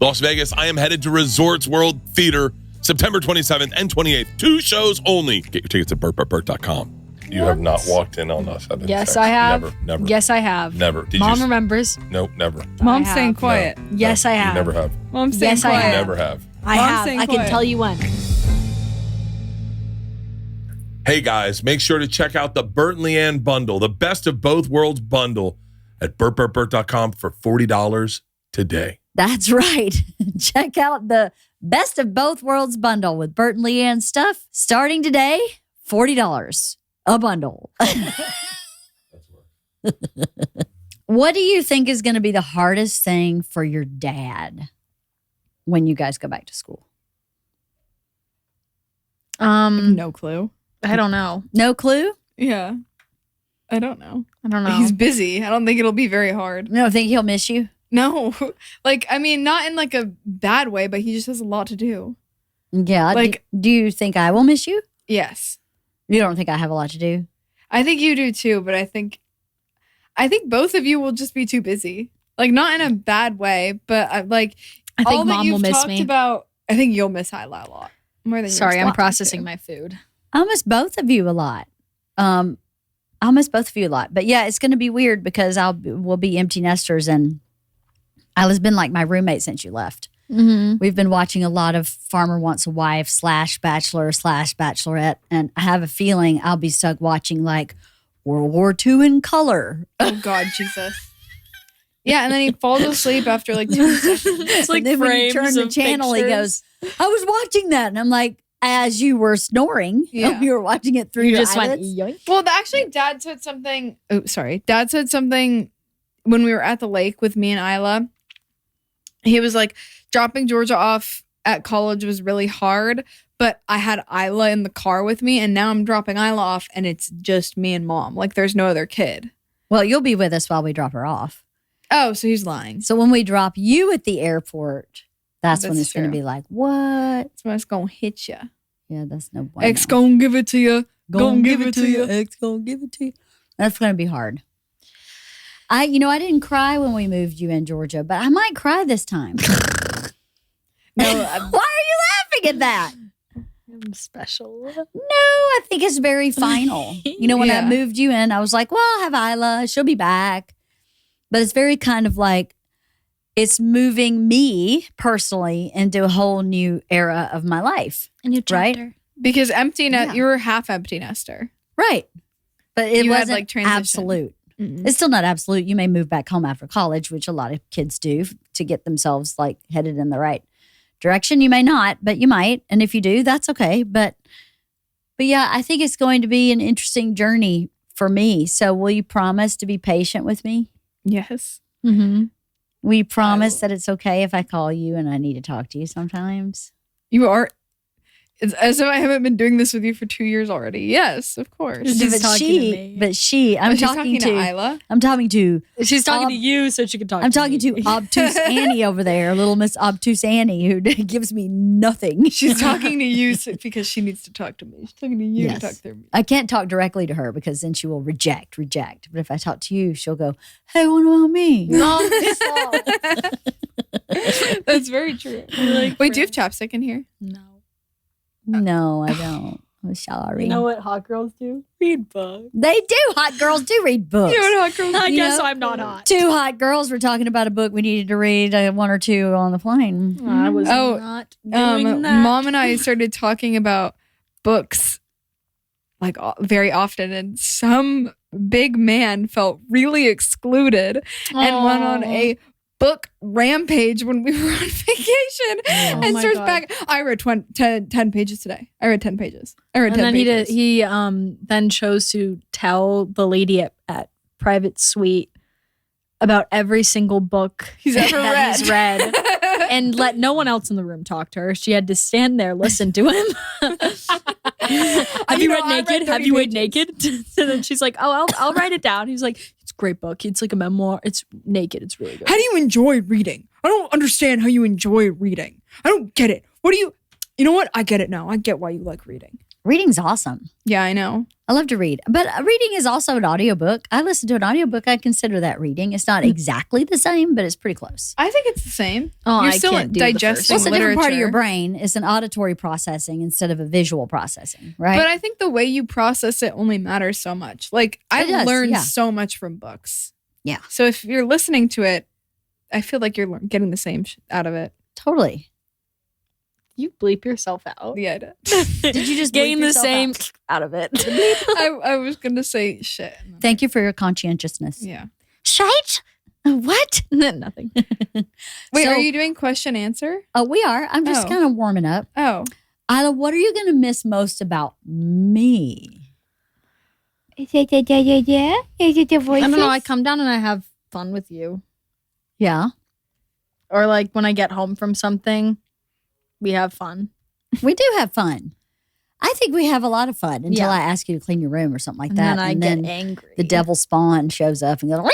Las Vegas, I am headed to Resorts World Theater September 27th and 28th. 2 shows only. Get your tickets at BertBertBert.com. You have not walked in on us. Yes, I have. Never. Yes, I have. Never. Mom remembers. Nope, never. Mom's staying quiet. No, yes, I have. You never have. Mom's staying Yes, I quiet. have. You never have. I Mom's have. staying I can quiet. tell you when. Hey guys, make sure to check out the Bert and LeeAnn bundle, the best of both worlds bundle at BertBertBert.com for $40 today. That's right. Check out the best of both worlds bundle with Bert and LeeAnn stuff starting today, $40 a bundle. What do you think is going to be the hardest thing for your dad when you guys go back to school? No clue. I don't know. No clue? Yeah. I don't know. I don't know. He's busy. I don't think it'll be very hard. No, think he'll miss you? No. Like, I mean, not in like a bad way, but he just has a lot to do. Yeah. Like- do you think I will miss you? Yes. You don't think I have a lot to do? I think you do too, but I think both of you will just be too busy. Like, not in a bad way, but I all think that Mom you've will miss talked me. about, I think you'll miss Ila a lot. More than Sorry, you're I'm expecting processing to. my food. I'll miss both of you a lot. I'll miss both of you a lot. But yeah, it's going to be weird because we'll be empty nesters, and Isla's been like my roommate since you left. Mm-hmm. We've been watching a lot of Farmer Wants a Wife /Bachelor/Bachelorette, and I have a feeling I'll be stuck watching like World War II in color. Oh, God, Jesus. Yeah, and then he falls asleep after like 2 seconds. It's like And then when you frames turn the of channel, he pictures. goes, I was watching that. And I'm like, as you were snoring, Yeah. you were watching it through You your just went eyelids. yoink. Well, actually, Dad said something. Oh, sorry. Dad said something when we were at the lake with me and Ila. He was like, dropping Georgia off at college was really hard, but I had Ila in the car with me, and now I'm dropping Ila off, and it's just me and Mom. Like, there's no other kid. Well, you'll be with us while we drop her off. Oh, so he's lying. So when we drop you at the airport, that's when That's it's going to true. be like, what? So it's gonna hit you. Yeah, that's no bueno. X gonna give it to you. Gonna give it to you. X gonna give it to you. That's going to be hard. I didn't cry when we moved you in Georgia, but I might cry this time. No, Why are you laughing at that? I'm special. No, I think it's very final. When I Yeah. moved you in, I was like, well, I'll have Ila. She'll be back. But it's very kind of like it's moving me personally into a whole new era of my life. A new Right? chapter. because empty Yeah. you were half empty nester. Right. But it You had, wasn't like, transition. absolute. Mm-mm. It's still not absolute. You may move back home after college, which a lot of kids do to get themselves like headed in the right direction. You may not, but you might. And if you do, that's okay. But yeah, I think it's going to be an interesting journey for me. So will you promise to be patient with me? Yes. Mm-hmm. Will you promise that it's okay if I call you and I need to talk to you sometimes? You are. It's as if I haven't been doing this with you for 2 years already. Yes, of course. She's but talking to me. I'm She's talking to Ila. I'm talking to She's talking to you so she can talk I'm to talking me. to obtuse Annie over there, little Miss Obtuse Annie, who gives me nothing. She's talking to you because she needs to talk to me. She's talking to you Yes. to talk to me. I can't talk directly to her because then she will reject. But if I talk to you, she'll go, hey, what about me? No, stop. That's very true. Wait, do you have chapstick in here? No. No, I don't. I'm sorry. You know what hot girls do? Read books. They do. Hot girls do read books. You know what hot girls I You guess know, I'm not hot. 2 hot girls were talking about a book we needed to read, 1 or 2 on the plane. I was Oh, not doing that. Mom and I started talking about books like very often, and some big man felt really excluded and went on a book rampage when we were on vacation Oh and my starts God. back. I read 10 pages today. I read 10 pages. I read And 10 then pages. he then chose to tell the lady at Private Suite about every single book He's ever that he's read and let no one else in the room talk to her. She had to stand there, listen to him. Have you read I read Naked? 30 Have you read pages. Naked? And then she's like, oh, I'll write it down. He's like, it's a great book. It's like a memoir. It's Naked. It's really good. How do you enjoy reading? I don't understand how you enjoy reading. I don't get it. What do you know what? I get it now. I get why you like reading. Reading's awesome. Yeah, I know. I love to read. But reading is also an audiobook. I listen to an audiobook. I consider that reading. It's not exactly the same, but it's pretty close. I think it's the same. Oh, You're I still can't do the digesting first It's a different part of your literature. brain. It's an auditory processing instead of a visual processing, right? But I think the way you process it only matters so much. Like, I It does, learned yeah. so much from books. Yeah. So if you're listening to it, I feel like you're getting the same out of it. Totally. You bleep yourself out. Yeah, I did. Did you just Getting bleep the yourself same out? out of it? I was going to say shit. Thank you for your conscientiousness. Yeah. Shite? What? Nothing. Wait, So- are you doing question answer? Oh, we are. I'm just Oh. kind of warming up. Oh. Isla, what are you going to miss most about me? Is it the voices? I don't know. I come down and I have fun with you. Yeah, Or like when I get home from something, we have fun. we do have fun. I think we have a lot of fun until Yeah. I ask you to clean your room or something like And that. then I get angry. the devil spawn shows up and goes,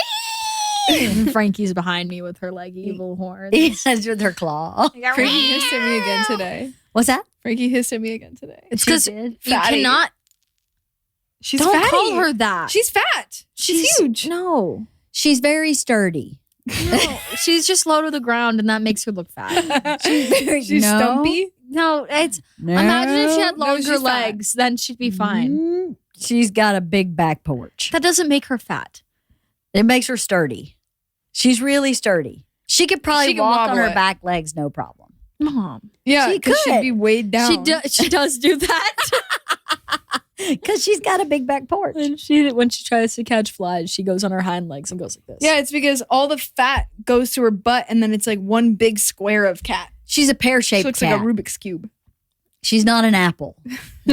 And Frankie's behind me with her like evil horns. yes, with her claw. Frankie hissed at me again today. What's that? Frankie hissed at me again today. It's She because did. you Fatty. cannot. She's Don't fatty. call her that. She's fat. She's huge. No, She's very sturdy. no, she's just low to the ground, and that makes her look fat. She's No. stumpy. No, it's No. imagine if she had No, longer she's fat. legs, then she'd be fine. Mm, she's got a big back porch. That doesn't make her fat. It makes her sturdy. She's really sturdy. She could probably She can walk on wobble her it. back legs, no problem. Mom, Yeah, She because could. she'd be weighed down. she does do that. Because she's got a big back porch. when she tries to catch flies, she goes on her hind legs and goes like this. Yeah, it's because all the fat goes to her butt, and then it's like one big square of cat. She's a She pear-shaped looks cat. like a Rubik's cube. She's not an apple.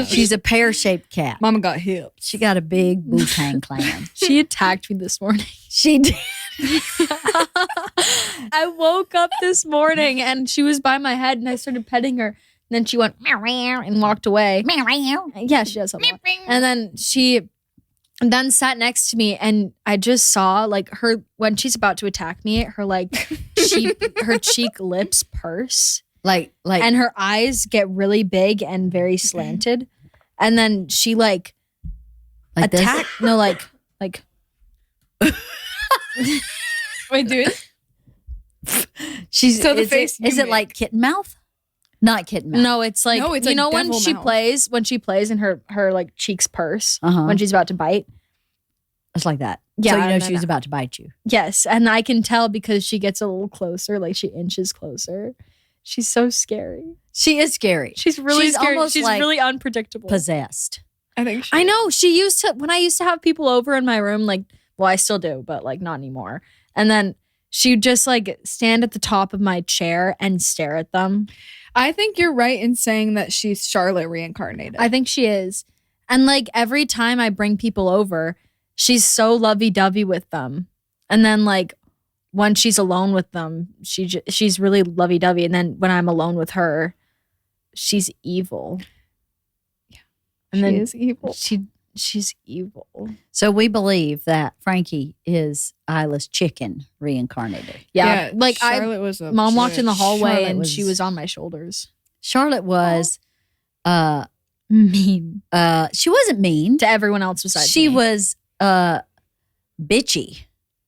She's a pear-shaped cat. Mama got hips. She got a big Wu-Tang clan. She attacked me this morning. She did. I woke up this morning and she was by my head and I started petting her. And then she went meow, meow, and walked away. Yeah, she does. And then she then sat next to me and I just saw like her when she's about to attack me, her like her cheek lips purse like and her eyes get really big and very slanted. And then she like this? attack no like Wait, do it. She's So the is face It, is you it like kitten mouth? Not kitten mouth. no, it's like No, it's you like know when devil she mouth. plays and her like cheeks purse Uh-huh. when she's about to bite. It's like that. Yeah, So you know and she then- was about to bite you. Yes, and I can tell because she gets a little closer, like she inches closer. She's so scary. She is scary. She's really She's scary. almost She's like really unpredictable. Possessed. I think she I know. She used to when I used to have people over in my room, like well, I still do, but like not anymore. And then she'd just like stand at the top of my chair and stare at them. I think you're right in saying that she's Charlotte reincarnated. I think she is. And like every time I bring people over, she's so lovey-dovey with them. And then like when she's alone with them, she's really lovey-dovey. And then when I'm alone with her, she's evil. Yeah. And she then is evil. she's evil. So we believe that Frankie is Isla's chicken reincarnated. Yeah. like Charlotte was a mom walked in the bitch. hallway Charlotte and was- she was on my shoulders. Charlotte was Mean she wasn't mean. to everyone else besides She me. was bitchy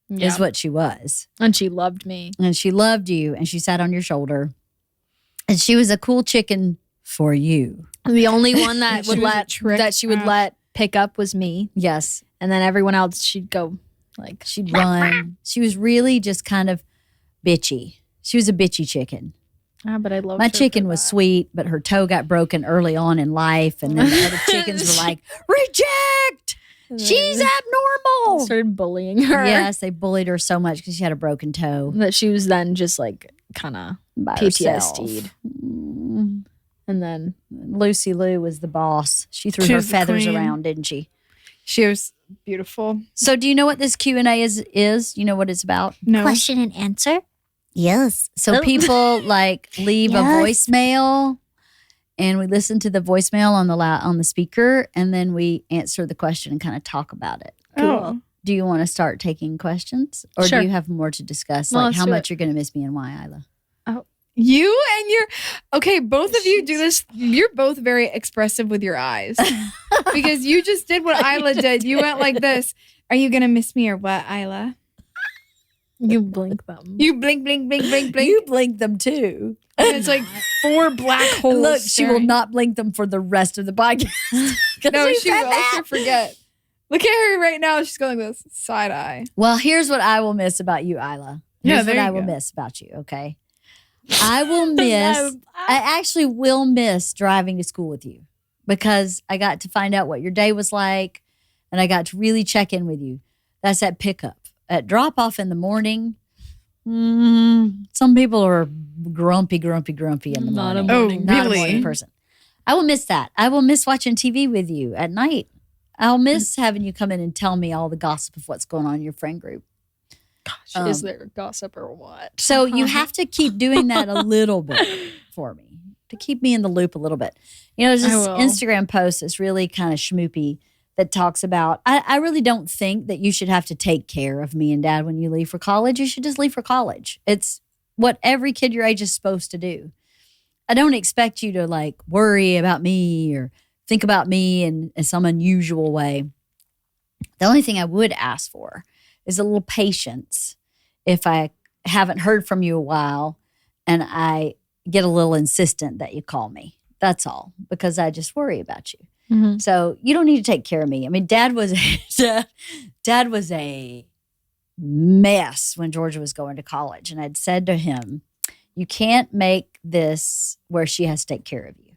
Yeah. is what she was. And she loved me. And she loved you and she sat on your shoulder. And she was a cool chicken for you. The only one that She would was a let trick that she would ass. let pick up was me. Yes. And then everyone else, she'd go like, She'd run. She was really just kind of bitchy. She was a bitchy chicken. but I love My chicken was sweet, but her toe got broken early on in life. And then the other chickens were like, reject! She's abnormal. Started bullying her. Yes, they bullied her so much because she had a broken toe. That she was then just like kind of By herself. PTSD'd. Mm. And then Lucy Lou was the boss. She threw She her was the feathers queen. around, didn't she? She was beautiful. So do you know what this Q&A is? You know what it's about? No. question and answer. Yes. So Oh. people like leave a Yes. voicemail and we listen to the voicemail on the speaker and then we answer the question and kind of talk about it. Oh. Do you want to start taking questions or Sure. do you have more to discuss? Well, Like let's how do much it. you're going to miss me and why, Isla? You and your okay, both of you do this. You're both very expressive with your eyes because you just did what Ila did. You went like this. Are you gonna miss me or what, Ila? You blink them. You blink, blink, blink, blink, blink. You blink them too. And it's like 4 black holes. Look, she will staring. not blink them for the rest of the podcast. No, she will. She'll forget. Look at her right now. She's going with side eye. Well, here's what I will miss about you, Isla. Yeah, Here's there what you I will go. miss about you, okay? I will miss, I actually will miss driving to school with you because I got to find out what your day was like and I got to really check in with you. That's at pickup. At drop off in the morning, some people are grumpy in the Not a morning. morning. Not a really? morning person. I will miss that. I will miss watching TV with you at night. I'll miss having you come in and tell me all the gossip of what's going on in your friend group. Gosh, is there gossip or what? So you have to keep doing that a little bit for me to keep me in the loop a little bit. You know, there's this I will. Instagram post that's really kind of schmoopy that talks about, I really don't think that you should have to take care of me and dad when you leave for college. You should just leave for college. It's what every kid your age is supposed to do. I don't expect you to like worry about me or think about me in some unusual way. The only thing I would ask for is a little patience if I haven't heard from you a while and I get a little insistent that you call me. That's all, because I just worry about you. Mm-hmm. So you don't need to take care of me. I mean, Dad was a mess when Georgia was going to college. And I'd said to him, you can't make this where she has to take care of you.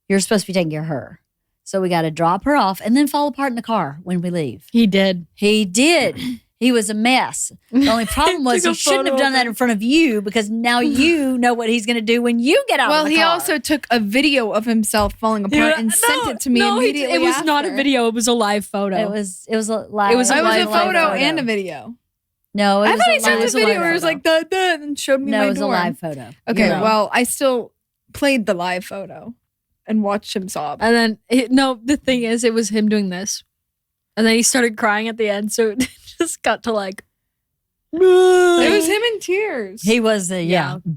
You're supposed to be taking care of her. So we got to drop her off and then fall apart in the car when we leave. He did. He did. He was a mess. The only problem was Took a he shouldn't have photo done of that in front of you because now you know what he's going to do when you get out Well, of the he car. also took a video of himself falling apart and sent it to me immediately. It was not a after. video. It was a live photo. It was a live. It was a It was a live photo photo. and a video. No, it I was thought a he sent live a video photo. where it was like the and showed me No, my it was door. a live photo. Okay, Yeah. well, I still played the live photo and watched him sob. And then, the thing is, it was him doing this. And then he started crying at the end. So it just got to like. It was him in tears. He was,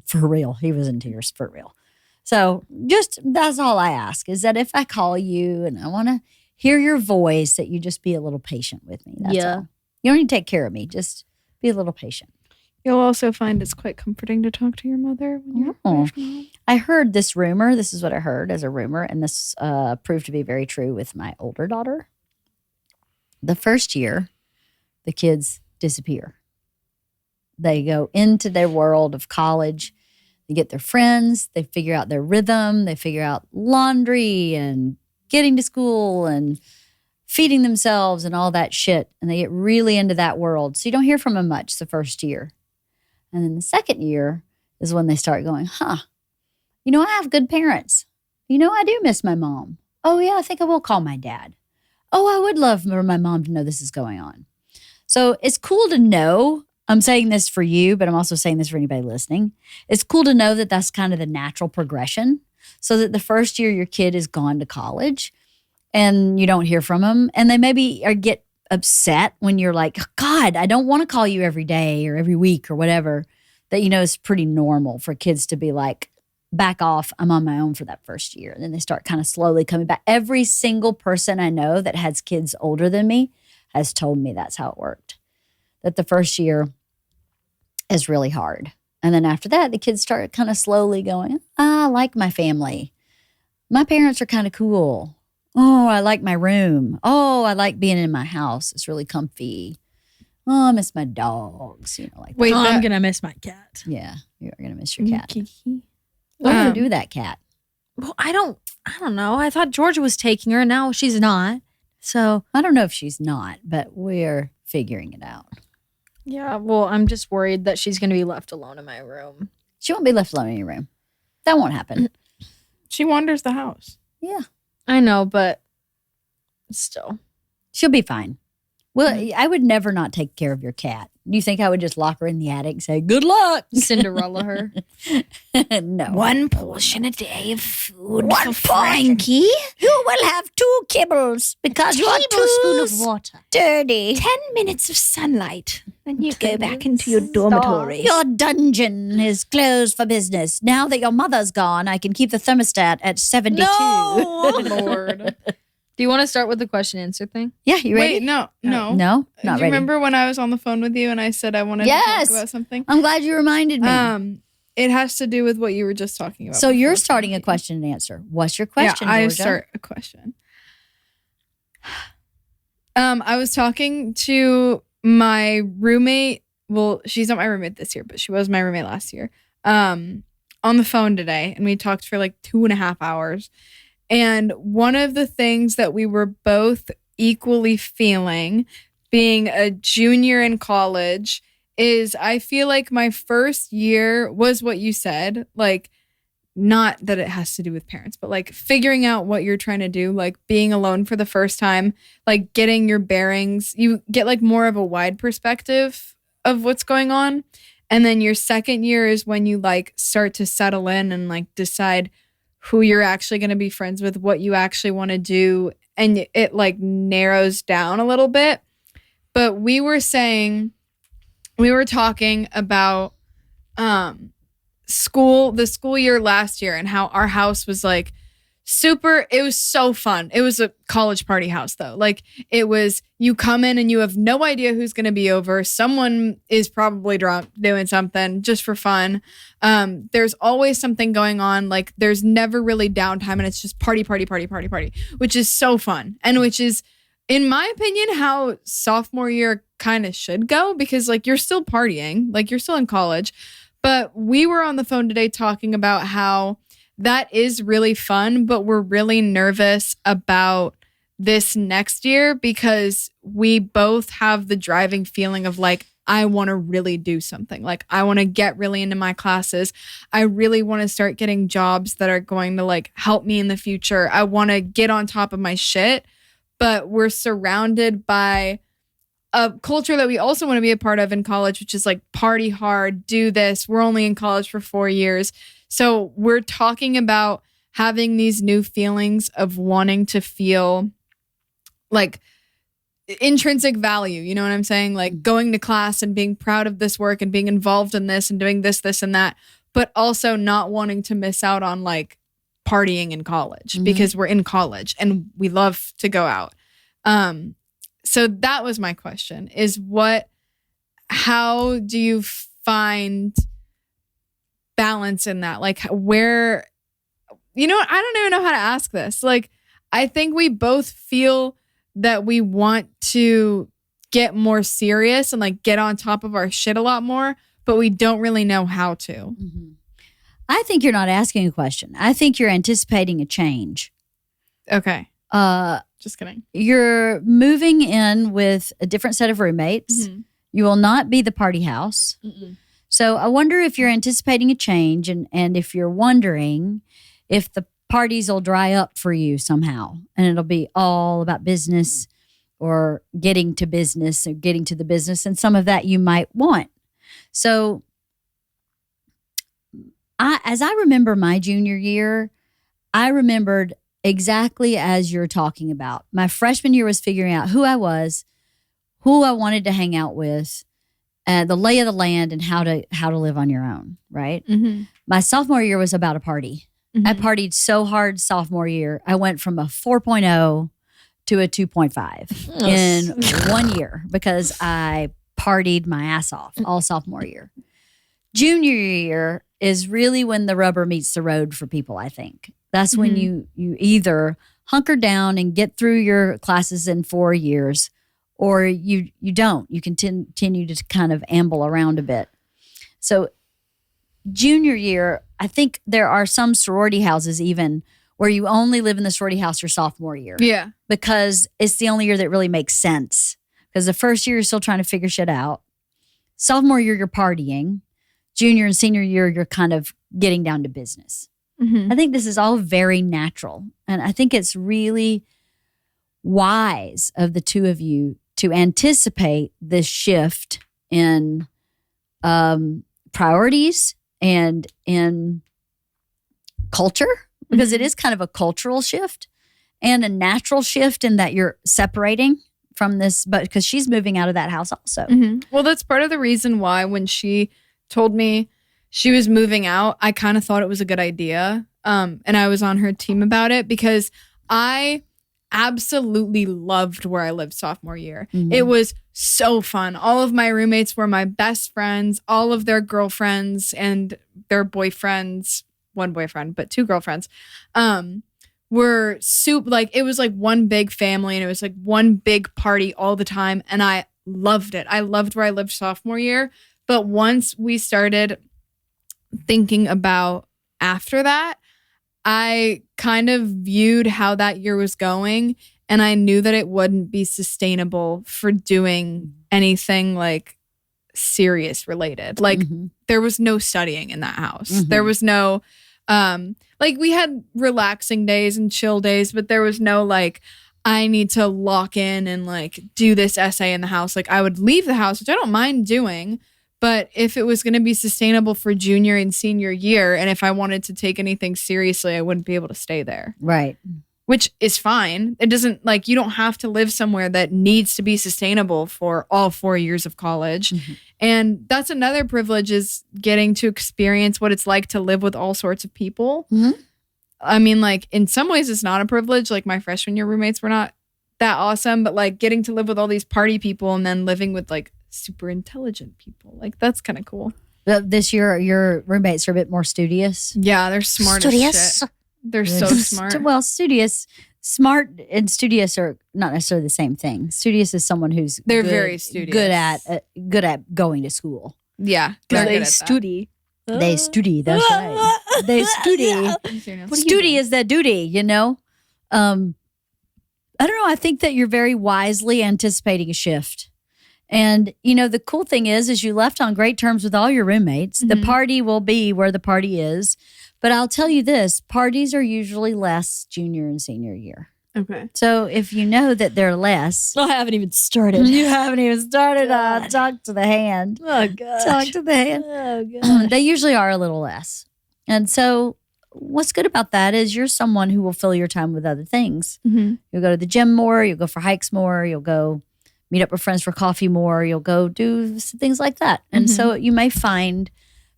for real. He was in tears for real. So just that's all I ask is that if I call you and I want to hear your voice, that you just be a little patient with me. That's all. You don't need to take care of me. Just be a little patient. You'll also find it's quite comforting to talk to your mother when you're Oh. away from home. I heard this rumor. This is what I heard as a rumor, and this proved to be very true with my older daughter. The first year, the kids disappear. They go into their world of college. They get their friends. They figure out their rhythm. They figure out laundry and getting to school and feeding themselves and all that shit. And they get really into that world. So you don't hear from them much the first year. And then the second year is when they start going, I have good parents. I do miss my mom. Oh, yeah, I think I will call my dad. Oh, I would love for my mom to know this is going on. So it's cool to know. I'm saying this for you, but I'm also saying this for anybody listening. It's cool to know that that's kind of the natural progression so that the first year your kid is gone to college and you don't hear from them. And they maybe get upset when you're like, God, I don't want to call you every day or every week or whatever. That, it's pretty normal for kids to be like, back off, I'm on my own for that first year. And then they start kind of slowly coming back. Every single person I know that has kids older than me has told me that's how it worked. That the first year is really hard. And then after that, the kids start kind of slowly going, I like my family. My parents are kind of cool. Oh, I like my room. Oh, I like being in my house. It's really comfy. Oh, I miss my dogs. Like Wait, I'm that- going to miss my cat. yeah, you're going to miss your cat. Kiki. What are you going to do with that cat? Well, I don't know. I thought Georgia was taking her and now she's not. So, I don't know if she's not, but we're figuring it out. yeah, well, I'm just worried that she's going to be left alone in my room. She won't be left alone in your room. That won't happen. She wanders the house. Yeah, I know, but still. she'll be fine. Well, I would never not take care of your cat. Do you think I would just lock her in the attic and say, good luck? Cinderella her. No. One portion a day of food One for Frankie. You will have 2 kibbles because you are too water. dirty. 10 minutes of sunlight. And you go back into your dormitory. Your dungeon is closed for business. Now that your mother's gone, I can keep the thermostat at 72. Lord. Do you want to start with the question answer thing? Yeah, you ready? Wait, no. No, Do not you ready. remember when I was on the phone with you and I said I wanted Yes. to talk about something? I'm glad you reminded me. It has to do with what you were just talking about. So you're before. starting a question and answer. What's your question, Yeah, I Georgia? start a question. I was talking to my roommate. Well, she's not my roommate this year, but she was my roommate last year. On the phone today, and we talked for like 2.5 hours. And one of the things that we were both equally feeling, being a junior in college, is I feel like my first year was what you said, like, not that it has to do with parents, but like figuring out what you're trying to do, like being alone for the first time, like getting your bearings. You get like more of a wide perspective of what's going on. And then your second year is when you like start to settle in and like decide who you're actually going to be friends with, what you actually want to do. And it like narrows down a little bit. But we were talking about the school year last year and how our house was like it was so fun. It was a college party house though. Like it was, you come in and you have no idea who's going to be over. Someone is probably drunk doing something just for fun. There's always something going on. Like there's never really downtime and it's just party, which is so fun. And which is, in my opinion, how sophomore year kind of should go, because like you're still partying, like you're still in college. But we were on the phone today talking about how that is really fun, but we're really nervous about this next year because we both have the driving feeling of like, I want to really do something. Like I want to get really into my classes. I really want to start getting jobs that are going to like help me in the future. I want to get on top of my shit, but we're surrounded by a culture that we also want to be a part of in college, which is like party hard, do this. We're only in college for 4 years. So we're talking about having these new feelings of wanting to feel like intrinsic value. You know what I'm saying? Like going to class and being proud of this work and being involved in this and doing this, this, and that, but also not wanting to miss out on like partying in college because we're in college and we love to go out. So that was my question is how do you find balance in that? Like where, I don't even know how to ask this. Like, I think we both feel that we want to get more serious and like get on top of our shit a lot more, but we don't really know how to. Mm-hmm. I think you're not asking a question. I think you're anticipating a change. Okay. Just kidding. You're moving in with a different set of roommates. Mm-hmm. You will not be the party house. Mm-mm. So I wonder if you're anticipating a change and if you're wondering if the parties will dry up for you somehow and it'll be all about business or getting to business or getting to the business, and some of that you might want. So as I remember my junior year, I remembered exactly as you're talking about. My freshman year was figuring out who I was, who I wanted to hang out with, the lay of the land, and how to live on your own, right? Mm-hmm. My sophomore year was about a party. Mm-hmm. I partied so hard sophomore year. I went from a 4.0 to a 2.5 in 1 year because I partied my ass off all sophomore year. Junior year is really when the rubber meets the road for people, I think. That's when you either hunker down and get through your classes in 4 years, or you don't. You continue to kind of amble around a bit. So junior year, I think there are some sorority houses even where you only live in the sorority house your sophomore year. Yeah. Because it's the only year that really makes sense. Because the first year you're still trying to figure shit out. Sophomore year, you're partying. Junior and senior year, you're kind of getting down to business. Mm-hmm. I think this is all very natural. And I think it's really wise of the two of you to anticipate this shift in priorities and in culture, because it is kind of a cultural shift and a natural shift in that you're separating from this, but because she's moving out of that house also. Mhm. Well, that's part of the reason why when she told me she was moving out, I kind of thought it was a good idea. And I was on her team about it because I absolutely loved where I lived sophomore year. Mhm. It was so fun. All of my roommates were my best friends, all of their girlfriends and their boyfriends, one boyfriend, but 2 girlfriends, were super, like, it was like one big family and it was like one big party all the time. And I loved it. I loved where I lived sophomore year. But once we started thinking about after that, I kind of viewed how that year was going and I knew that it wouldn't be sustainable for doing anything like serious related. Like there was no studying in that house. There was no, like we had relaxing days and chill days, but there was no like, I need to lock in and like do this essay in the house. Like I would leave the house, which I don't mind doing. But if it was going to be sustainable for junior and senior year, and if I wanted to take anything seriously, I wouldn't be able to stay there. Right. Which is fine. It doesn't, like, you don't have to live somewhere that needs to be sustainable for all 4 years of college. And that's another privilege, is getting to experience what it's like to live with all sorts of people. I mean, like, in some ways it's not a privilege. Like my freshman year roommates were not that awesome, but like getting to live with all these party people and then living with like super intelligent people, like that's kind of cool. This year, your roommates are a bit more studious. Yeah, they're smart as shit. They're so smart. Well, studious, smart, and studious are not necessarily the same thing. Studious is someone who's they're very studious, good at going to school. Yeah, They study. They study. That's right. They study. Study is their duty. You know. I don't know. I think that you're very wisely anticipating a shift. And, you know, the cool thing is you left on great terms with all your roommates. The party will be where the party is. But I'll tell you this, parties are usually less junior and senior year. Okay. So if you know that they're less. I haven't even started. You haven't even started. Talk to the hand. Oh, God. Talk to the hand. Oh, God. They usually are a little less. And so what's good about that is you're someone who will fill your time with other things. You'll go to the gym more. You'll go for hikes more. You'll go meet up with friends for coffee more. You'll go do things like that. And so you may find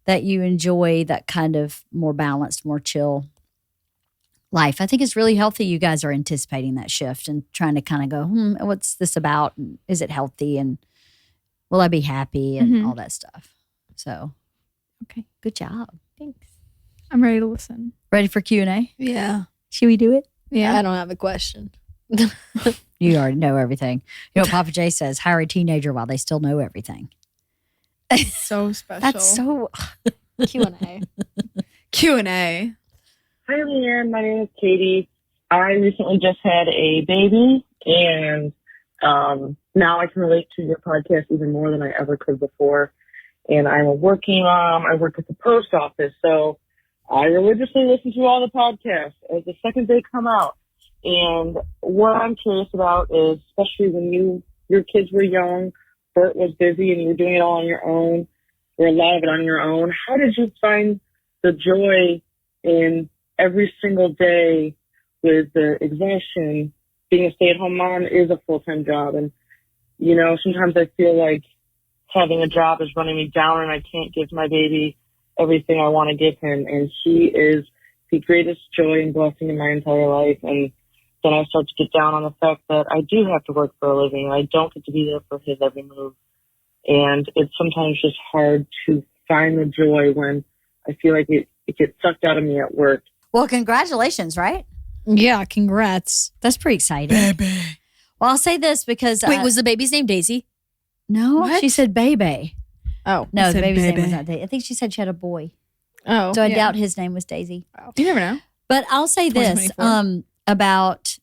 that you enjoy that kind of more balanced, more chill life. I think it's really healthy you guys are anticipating that shift and trying to kind of go, what's this about? And is it healthy? And will I be happy? And all that stuff. So, okay. Good job. Thanks. I'm ready to listen. Ready for Q&A? Yeah. Should we do it? Yeah. I don't have a question. You already know everything. You know what Papa J says, hire a teenager while they still know everything. So special. That's so Q&A. Q&A. Hi, LeeAnn. My name is Katie. I recently just had a baby, and now I can relate to your podcast even more than I ever could before. And I'm a working mom. I work at the post office, so I religiously listen to all the podcasts as the second they come out. And what I'm curious about is, especially when your kids were young, Bert was busy and you were doing it all on your own, or a lot of it on your own, how did you find the joy in every single day with the exhaustion? Being a stay-at-home mom is a full-time job. And, you know, sometimes I feel like having a job is running me down and I can't give my baby everything I want to give him. And he is the greatest joy and blessing in my entire life. And then I start to get down on the fact that I do have to work for a living and I don't get to be there for his every move. And it's sometimes just hard to find the joy when I feel like it gets sucked out of me at work. Well, congratulations, right? Yeah, congrats. That's pretty exciting. Baby. Well, I'll say this because... Wait, was the baby's name Daisy? No, What? she said baby. Oh. No, I the said baby's name baby. was not Daisy. I think she said she had a boy. Oh. So I yeah. doubt his name was Daisy. You never know. But I'll say this 2024. about...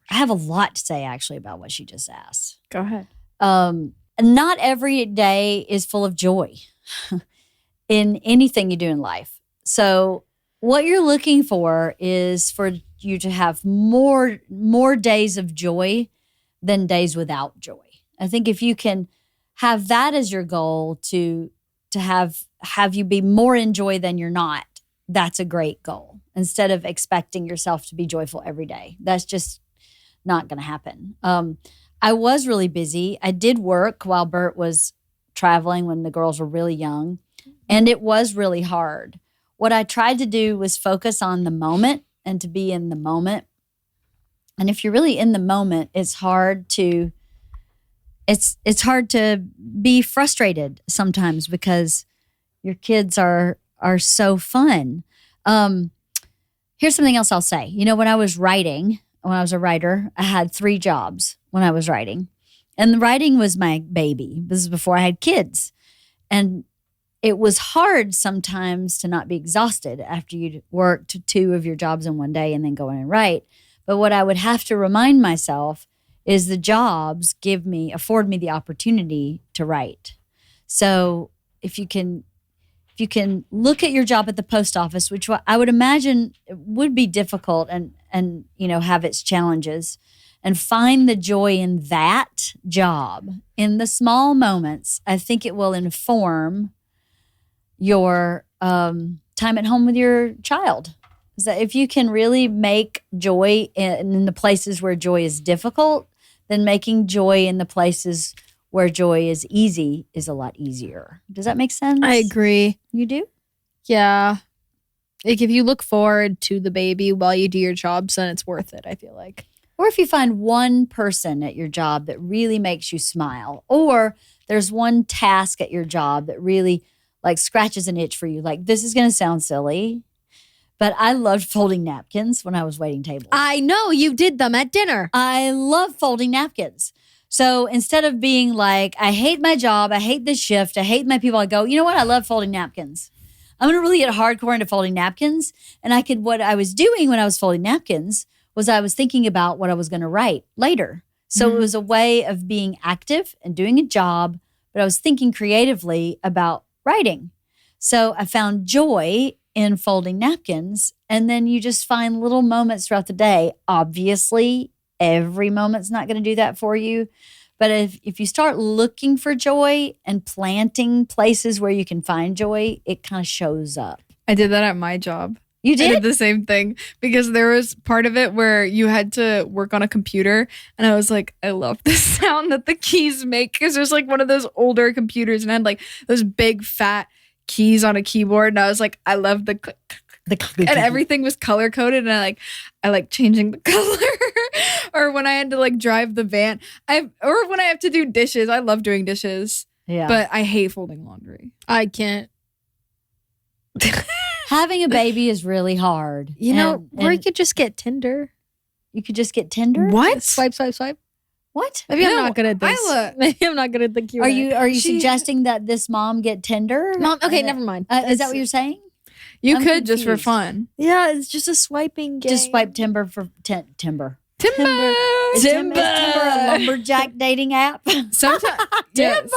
I have a lot to say, actually, about what she just asked. Go ahead. Not every day is full of joy in anything you do in life. So what you're looking for is for you to have more days of joy than days without joy. I think if you can have that as your goal to have you be more in joy than you're not, that's a great goal. Instead of expecting yourself to be joyful every day. That's just not going to happen. I was really busy. I did work while Bert was traveling when the girls were really young, and it was really hard. What I tried to do was focus on the moment and to be in the moment. And if you're really in the moment, it's hard to be frustrated sometimes because your kids are so fun. Here's something else I'll say. When I was a writer, I had 3 jobs when I was writing. And the writing was my baby. This is before I had kids. And it was hard sometimes to not be exhausted after you'd worked 2 of your jobs in one day and then go in and write. But what I would have to remind myself is the jobs afford me the opportunity to write. So if you can look at your job at the post office, which I would imagine would be difficult and have its challenges, and find the joy in that job, in the small moments, I think it will inform your time at home with your child. Is that if you can really make joy in the places where joy is difficult, then making joy in the places where joy is easy is a lot easier. Does that make sense? I agree. You do? Yeah. Like if you look forward to the baby while you do your jobs, then it's worth it, I feel like. Or if you find one person at your job that really makes you smile, or there's one task at your job that really like scratches an itch for you. Like, this is going to sound silly, but I loved folding napkins when I was waiting tables. I know you did them at dinner. I love folding napkins. So instead of being like, I hate my job, I hate this shift, I hate my people, I go, you know what? I love folding napkins. I'm going to really get hardcore into folding napkins. And what I was doing when I was folding napkins was I was thinking about what I was going to write later. So it was a way of being active and doing a job, but I was thinking creatively about writing. So I found joy in folding napkins. And then you just find little moments throughout the day. Obviously, every moment's not going to do that for you. But if you start looking for joy and planting places where you can find joy, it kind of shows up. I did that at my job. You did? I did the same thing because there was part of it where you had to work on a computer. And I was like, I love the sound that the keys make because there's like one of those older computers and I had like those big fat keys on a keyboard. And I was like, I love the click. And everything was color coded, and I like changing the color. Or when I had to like drive the van, or when I have to do dishes. I love doing dishes, but I hate folding laundry. I can't. Having a baby is really hard. Or you could just get Tinder. You could just get Tinder? What? Swipe, swipe, swipe. What? Maybe I'm not good at this. Isla. Maybe I'm not good at the Q&A. Are you suggesting that this mom get Tinder? Mom, okay, never mind. Is that what you're saying? You I'm could just for confused. fun. Yeah, it's just a swiping game. Just swipe Timber for Timber. Timber. Is Timber a lumberjack dating app? Sometimes. Yes.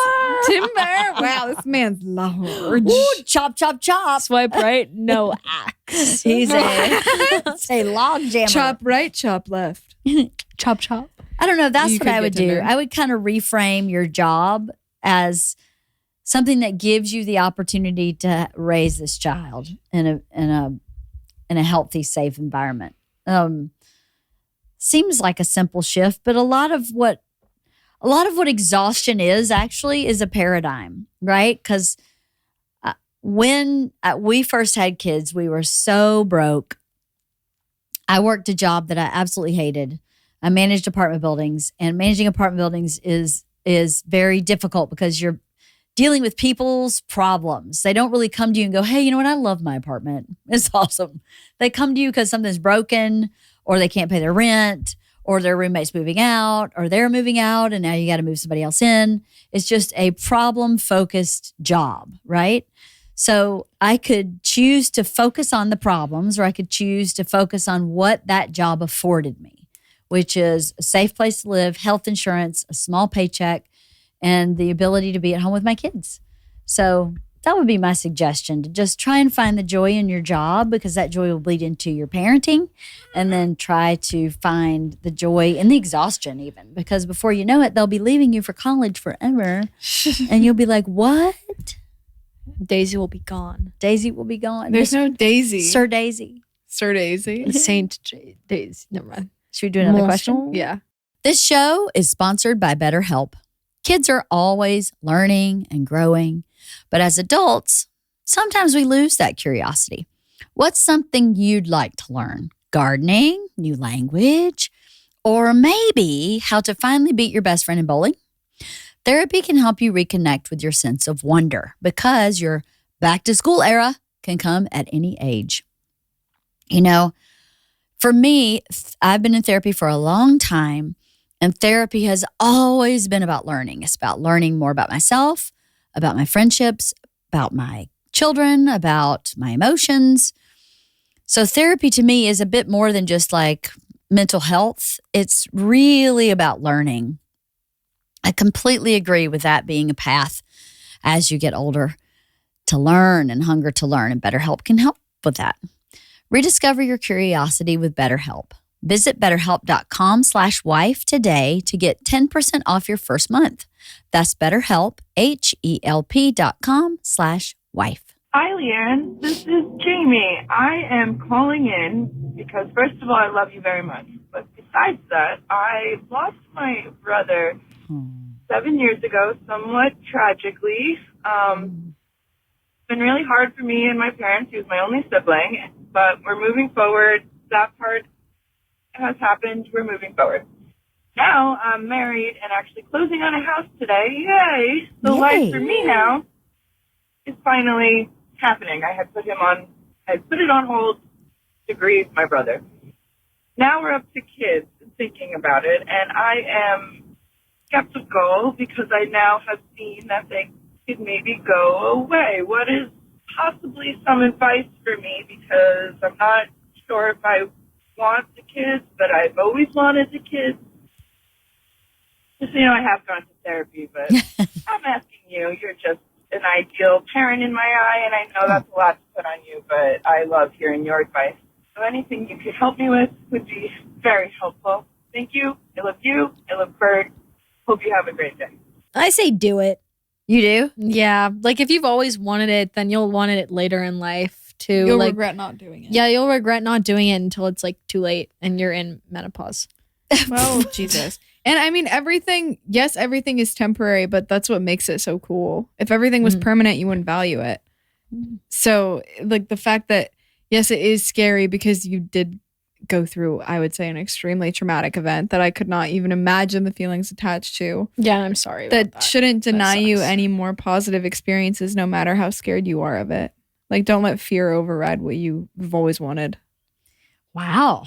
Timber. Wow, this man's large. Ooh, chop, chop, chop. Swipe right, no axe. He's a log jammer. Chop right, chop left. Chop, chop. I don't know. That's You what could I would get do. Tinder. I would kind of reframe your job as something that gives you the opportunity to raise this child in a healthy, safe environment. Seems like a simple shift, but a lot of what exhaustion is actually is a paradigm, right? Because when we first had kids, we were so broke. I worked a job that I absolutely hated. I managed apartment buildings, and managing apartment buildings is very difficult because you're dealing with people's problems. They don't really come to you and go, hey, you know what? I love my apartment. It's awesome. They come to you because something's broken, or they can't pay their rent, or their roommate's moving out, or they're moving out, and now you got to move somebody else in. It's just a problem-focused job, right? So I could choose to focus on the problems, or I could choose to focus on what that job afforded me, which is a safe place to live, health insurance, a small paycheck, and the ability to be at home with my kids. So that would be my suggestion, to just try and find the joy in your job, because that joy will bleed into your parenting, and then try to find the joy in the exhaustion even, because before you know it, they'll be leaving you for college forever. And you'll be like, what? Daisy will be gone. Daisy will be gone. There's no Daisy. Sir Daisy. Sir Daisy. Saint Daisy. Never mind. Should we do another question? Yeah. This show is sponsored by BetterHelp. Kids are always learning and growing, but as adults, sometimes we lose that curiosity. What's something you'd like to learn? Gardening, new language, or maybe how to finally beat your best friend in bowling? Therapy can help you reconnect with your sense of wonder because your back to school era can come at any age. You know, for me, I've been in therapy for a long time, and therapy has always been about learning. It's about learning more about myself, about my friendships, about my children, about my emotions. So therapy to me is a bit more than just like mental health. It's really about learning. I completely agree with that being a path as you get older to learn and hunger to learn, and BetterHelp can help with that. Rediscover your curiosity with BetterHelp. Visit BetterHelp.com/wife today to get 10% off your first month. That's BetterHelp, HELP.com/wife. Hi, LeeAnn. This is Jamie. I am calling in because, first of all, I love you very much. But besides that, I lost my brother 7 years ago, somewhat tragically. It's been really hard for me and my parents. He was my only sibling, but we're moving forward. That part has happened. We're moving forward. Now I'm married and actually closing on a house today. Yay! The life for me now is finally happening. I put it on hold to grieve my brother. Now we're up to kids and thinking about it, and I am skeptical because I now have seen that they could maybe go away. What is possibly some advice for me, because I'm not sure if I want the kids, but I've always wanted the kids. Just, I have gone to therapy, but I'm asking you. You're just an ideal parent in my eye, and I know that's a lot to put on you, but I love hearing your advice. So anything you could help me with would be very helpful. Thank you. I love you. I love Bert. Hope you have a great day. I say do it. You do? Yeah. Like if you've always wanted it, then you'll want it later in life too. You'll like, regret not doing it. Yeah, you'll regret not doing it until it's like too late and you're in menopause. Well, Jesus. And I mean, everything is temporary, but that's what makes it so cool. If everything was permanent, you wouldn't value it. So, like the fact that, yes, it is scary because you did go through, I would say, an extremely traumatic event that I could not even imagine the feelings attached to. Yeah, I'm sorry about that. Shouldn't deny That you sucks. any more positive experiences, no matter how scared you are of it. Like, don't let fear override what you've always wanted. Wow.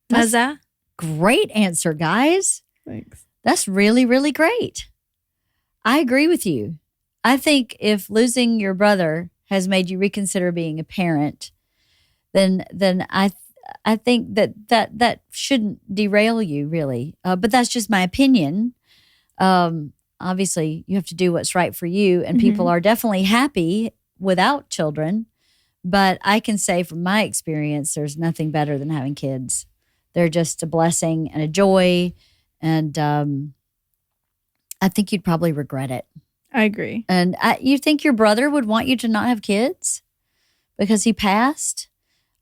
How's that? Great answer, guys. Thanks. That's really, really great. I agree with you. I think if losing your brother has made you reconsider being a parent, then I think that shouldn't derail you, really. But that's just my opinion. Obviously, you have to do what's right for you, and people are definitely happy without children. But I can say from my experience, there's nothing better than having kids. They're just a blessing and a joy. And I think you'd probably regret it. I agree. And you think your brother would want you to not have kids because he passed?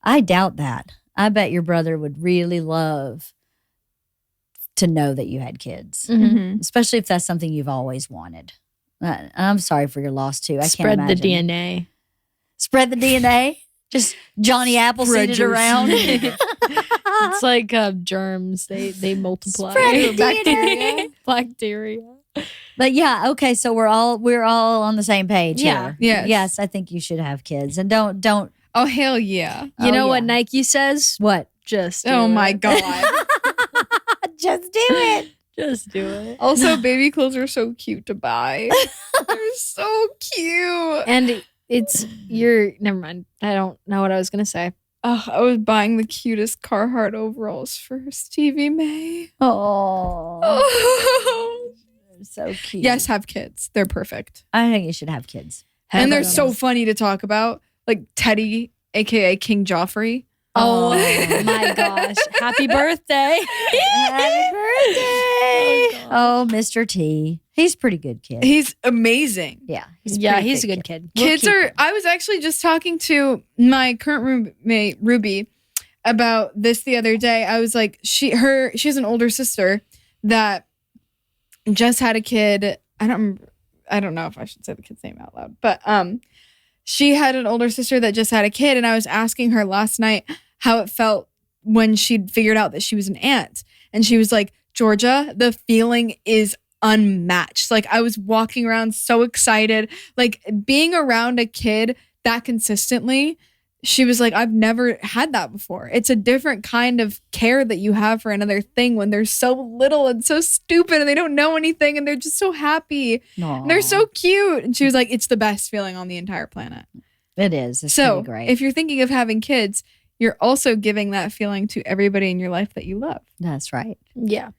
I doubt that. I bet your brother would really love to know that you had kids, especially if that's something you've always wanted. I'm sorry for your loss, too. I Spread can't the imagine. DNA. Spread the DNA? Just Johnny Appleseed it around? It's like germs. They multiply. Spread the DNA. Bacteria. But yeah, okay. So we're all on the same page Yeah. here. Yes. Yes, I think you should have kids, and don't. Oh, hell yeah. You know yeah. what Nike says? What? Just do Oh, my it. God. Just do it. Just do it. Also, baby clothes are so cute to buy. They're so cute. And never mind. I don't know what I was going to say. Oh, I was buying the cutest Carhartt overalls for Stevie May. Oh, Oh. so cute. Yes, have kids. They're perfect. I think you should have kids. And they're so funny to talk about. Like Teddy, a.k.a. King Joffrey. Oh my gosh. Happy birthday. Happy birthday. Oh, Mr. T. He's a pretty good kid. He's amazing. Yeah. He's a good kid. Kids are, I was actually just talking to my current roommate, Ruby, about this the other day. I was like, she has an older sister that just had a kid. I don't know if I should say the kid's name out loud, but she had an older sister that just had a kid, and I was asking her last night how it felt when she'd figured out that she was an aunt. And she was like, Georgia, the feeling is unmatched. Like, I was walking around so excited, like being around a kid that consistently. She was like, I've never had that before. It's a different kind of care that you have for another thing when they're so little and so stupid and they don't know anything and they're just so happy. And they're so cute. And she was like, it's the best feeling on the entire planet. It is. It's so pretty great. If you're thinking of having kids, you're also giving that feeling to everybody in your life that you love. That's right. Yeah.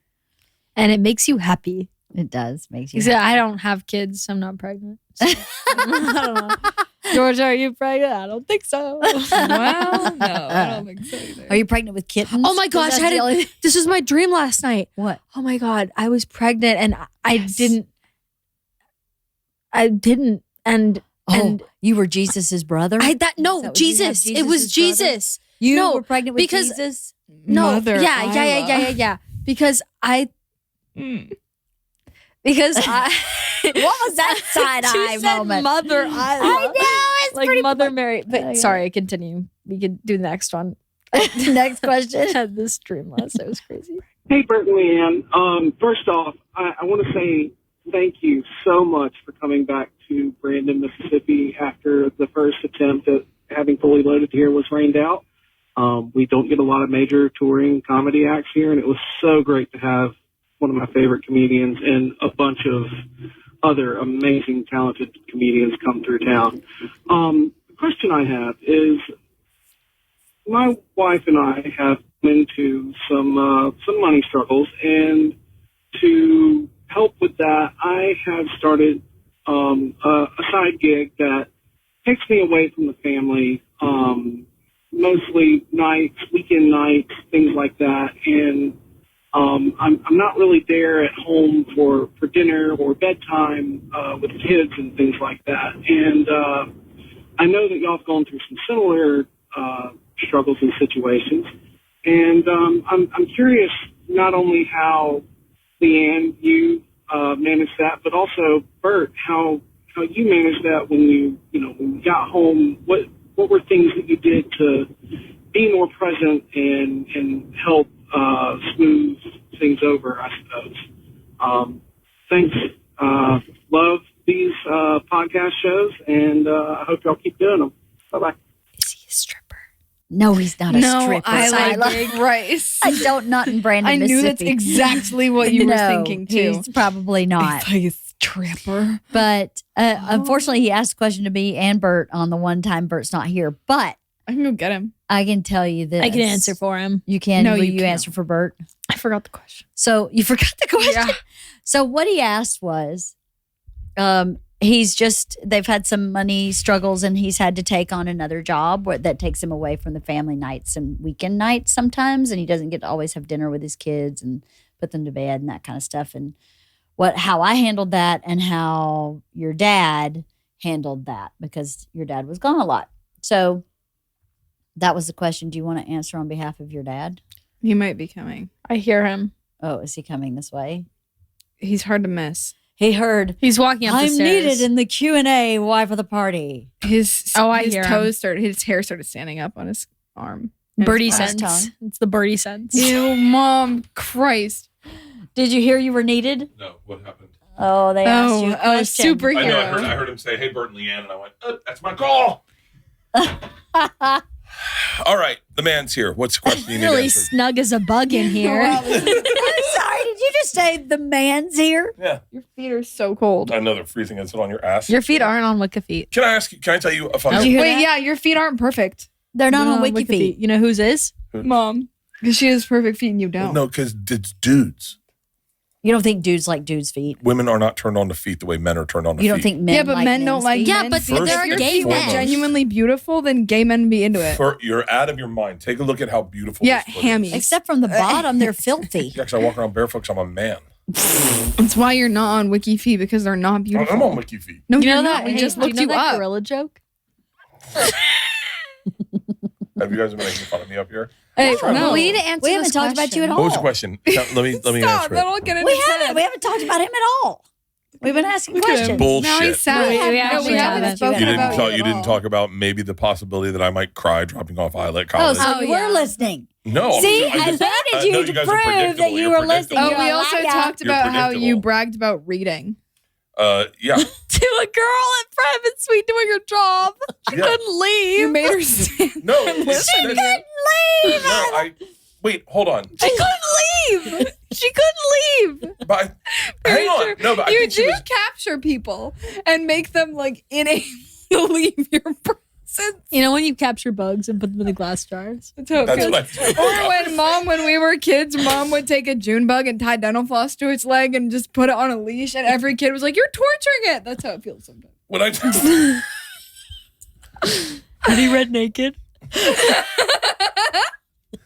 And it makes you happy. It does. Makes you Because happy. I don't have kids, so I'm not pregnant. So, I don't know. Georgia, are you pregnant? I don't think so. Well, no, I don't think so either. Are you pregnant with kittens? Oh my gosh, That's the only- this was my dream last night. What? Oh my God, I was pregnant and I didn't. And you were Jesus's brother? no, Is that what you have, Jesus. It was Jesus's brother? Jesus. You No, were pregnant with because- Jesus? No, Mother yeah. Because I. What was that side You eye said moment? Mother Ila. I know, it's like pretty Mother funny. Mary. But Okay. sorry, continue. We could do the next one. Next question. I had this dream last. It was crazy. Hey, Bert and LeeAnn. First off, I want to say thank you so much for coming back to Brandon, Mississippi after the first attempt at having Fully Loaded here was rained out. We don't get a lot of major touring comedy acts here, and it was so great to have one of my favorite comedians and a bunch of other amazing, talented comedians come through town. The question I have is, my wife and I have been into some money struggles, and to help with that, I have started a side gig that takes me away from the family, mostly nights, weekend nights, things like that, and I'm not really there at home for dinner or bedtime with kids and things like that. And I know that y'all have gone through some similar struggles and situations. And I'm curious not only how, LeeAnn, you managed that, but also Bert, how you managed that when you got home. What were things that you did to be more present and help smooth things over, I suppose. Thanks. Love these podcast shows, and I hope y'all keep doing them. Bye-bye. Is he a stripper? No, he's not a stripper. I like Sila. Christ. I don't, not in Brandon, I knew that's Mississippi. exactly what you were No, thinking too. He's probably not. He's like a stripper. But unfortunately, he asked a question to me and Bert on the one time Bert's not here. But I can go get him. I can tell you this. I can answer for him. You can. No, Will you you can't. answer for Bert? I forgot the question. So you forgot the question. Yeah. So what he asked was, they've had some money struggles and he's had to take on another job that takes him away from the family nights and weekend nights sometimes. And he doesn't get to always have dinner with his kids and put them to bed and that kind of stuff. And how I handled that and how your dad handled that, because your dad was gone a lot. So that was the question. Do you want to answer on behalf of your dad? He might be coming. I hear him. Oh, is he coming this way? He's hard to miss. He heard, He's walking up the I'm stairs. needed in the Q&A wife of the party. His I his hear him. toes started. His hair started standing up on his arm. birdie Last sense. time. It's the birdie sense. Ew, Mom, Christ. Did you hear you were needed? No, what happened? Oh, they asked you a question. superhero. I know. I heard him say, "Hey, Bert and LeeAnn," and I went, "That's my call." All right, the man's here. What's the question you need Really answered? snug as a bug in here. I'm sorry. Did you just say the man's here? Yeah, Your feet are so cold. I know they're freezing. It's on your ass. Your feet aren't on Wicca feet. Can I ask you? Can I tell you a fun? Did you hear Wait, that? yeah, your feet aren't perfect, They're not on Wicca Wiki feet. You know whose is? Mom. Because she has perfect feet and you don't. No, because it's dudes. You don't think dudes like dudes' feet? Women are not turned on to feet the way men are turned on to You feet. don't think men Yeah, but like men don't men's like feet? Yeah, men's but feet. there are If your gay feet were men. genuinely beautiful, then gay men be into it. You're out of your mind. Take a look at how beautiful. Yeah, this foot is. hammy. Except from the bottom, they're filthy. Yeah, because I walk around barefoot because I'm a man. That's why you're not on Wiki feet, because they're not beautiful. I'm on Wiki feet. No, You you're know not. that? We Hey, just do you looked know you that up. gorilla joke? Have you guys been making fun of me up here? Hey, No. we need to answer We haven't this talked about you at question. all. What was the question? Let me Stop. answer That'll it. get into We his haven't. head. We haven't talked about him at all. We've been asking questions. Bullshit. Now he's sad. We No, actually we haven't haven't. spoken You didn't about talk. you You at didn't all. talk about maybe the possibility that I might cry dropping off Ila at Oh, college. so you yeah. were listening. No. See, I I just- invited you no, to guys are prove that predictable. you You're were listening. predictable. Oh, You're we a also liar. talked You're about how you predictable. bragged about reading. Yeah. To a girl at private suite doing her job. She Yeah. couldn't leave. You made her stand. No. Listen to couldn't leave. Wait, hold on. She couldn't leave. She couldn't leave. But hang on. No, but I You think she do was. capture people and make them like unable to leave your presence. You know when you capture bugs and put them in the glass jars? That's how it That's feels. what When we were kids, Mom would take a June bug and tie dental floss to its leg and just put it on a leash, and every kid was like, "You're torturing it." That's how it feels sometimes. When I Have you read Naked?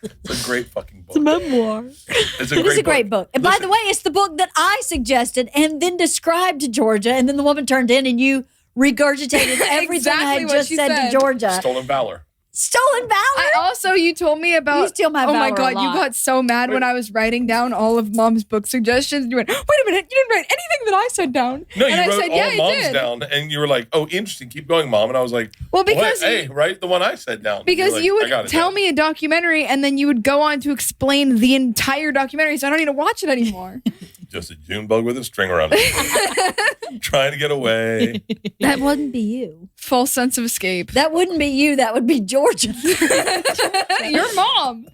It's a great fucking It's a book. memoir. It's It is a great book. And by Listen. the way, it's the book that I suggested and then described to Georgia. And then the woman turned in and you regurgitated everything I Exactly had what just she said said. to Georgia. Stolen Valor. Stolen valor? You told me about. You steal my Oh my valor a god, you lot. got so mad when I was writing down all of Mom's book suggestions. You went, "Wait a minute, you didn't write anything that I said down." No, and you I wrote said, all "Yeah, I Mom's did." down, and you were like, "Oh, interesting. Keep going, Mom." And I was like, Well, "What? because Hey, write the one I said down." Because You're like, you "I got would it tell down." me a documentary and then you would go on to explain the entire documentary, so I don't need to watch it anymore. Just a June bug with a string around it, trying to get away. That wouldn't be you. False sense of escape. That wouldn't be you. That would be Georgia. Your mom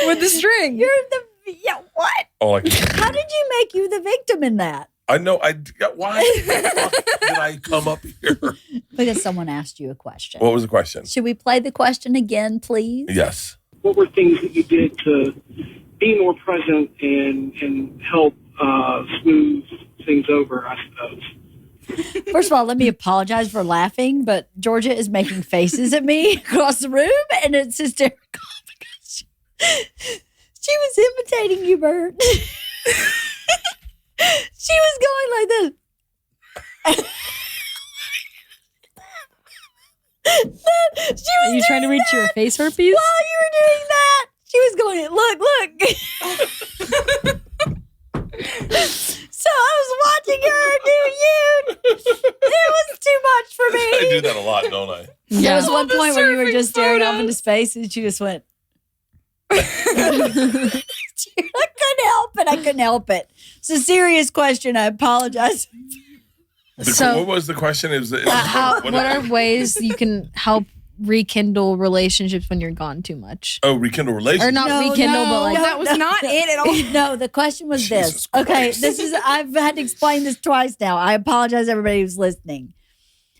with the string. You're the, yeah, what? Oh, How did you make you the victim in that? I know. Why the fuck did I come up here? Because someone asked you a question. What was the question? Should we play the question again, please? Yes. What were things that you did to be more present and help smooth things over, I suppose? First of all, let me apologize for laughing, but Georgia is making faces at me across the room, and it's hysterical because she was imitating you, Bert. She was going like this. She was Are you trying to doing reach your that face herpes? while you were doing that. She was going, look. So I was watching her do you. It was too much for me. I do that a lot, don't I? There was one the point where you were surfing just staring off photos. into space and she just went. I couldn't help it. It's a serious question. I apologize. What was the question? What are ways you can help rekindle relationships when you're gone too much? Oh, rekindle relations. Or not rekindle, but like that was not it at all. No, the question was this. Jesus Okay, Christ. I've had to explain this twice now. I apologize, everybody who's listening.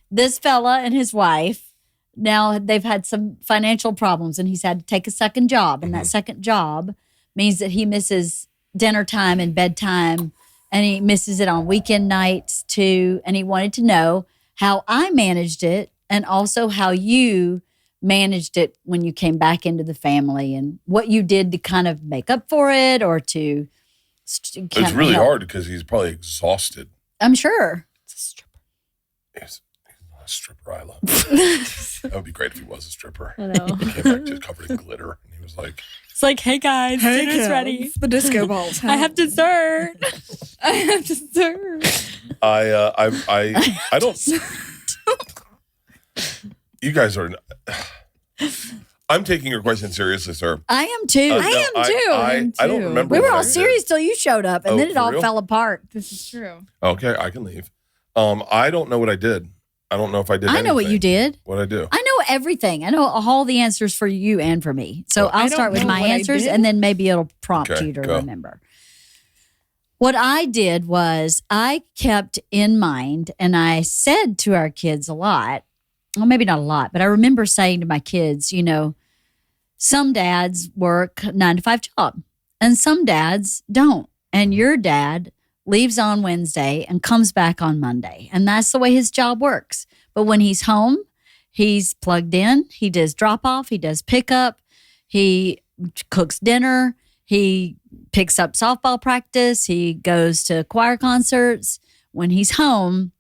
This fella and his wife, now they've had some financial problems and he's had to take a second job. And that second job means that he misses dinner time and bedtime and he misses it on weekend nights too. And he wanted to know how I managed it and also how you managed it when you came back into the family and what you did to kind of make up for it or to It's really hard because he's probably exhausted. I'm sure. He's not a stripper, Ila. That would be great if he was a stripper. I know. He came back just covered in glitter, and he was like, It's like, hey guys, dinner's ready. The disco balls. I have dessert. I have dessert. I don't. You guys are. I'm taking your question seriously, sir. I am too. No, I am too. I don't remember. We were what I all did. serious till you showed up, and Oh, then it for all real? fell apart. This is true. Okay, I can leave. I don't know what I did. I don't know if I did. I know what you did. What I do? I know everything. I know all the answers for you and for me. So Oh. I'll I start don't with know my what I answers, did. and then maybe it'll prompt Okay, you to go. remember. What I did was I kept in mind, and I said to our kids a lot, well, maybe not a lot, but I remember saying to my kids, you know, some dads work 9-to-5 job and some dads don't. And your dad leaves on Wednesday and comes back on Monday. And that's the way his job works. But when he's home, he's plugged in. He does drop off. He does pick up. He cooks dinner. He picks up softball practice. He goes to choir concerts. When he's home,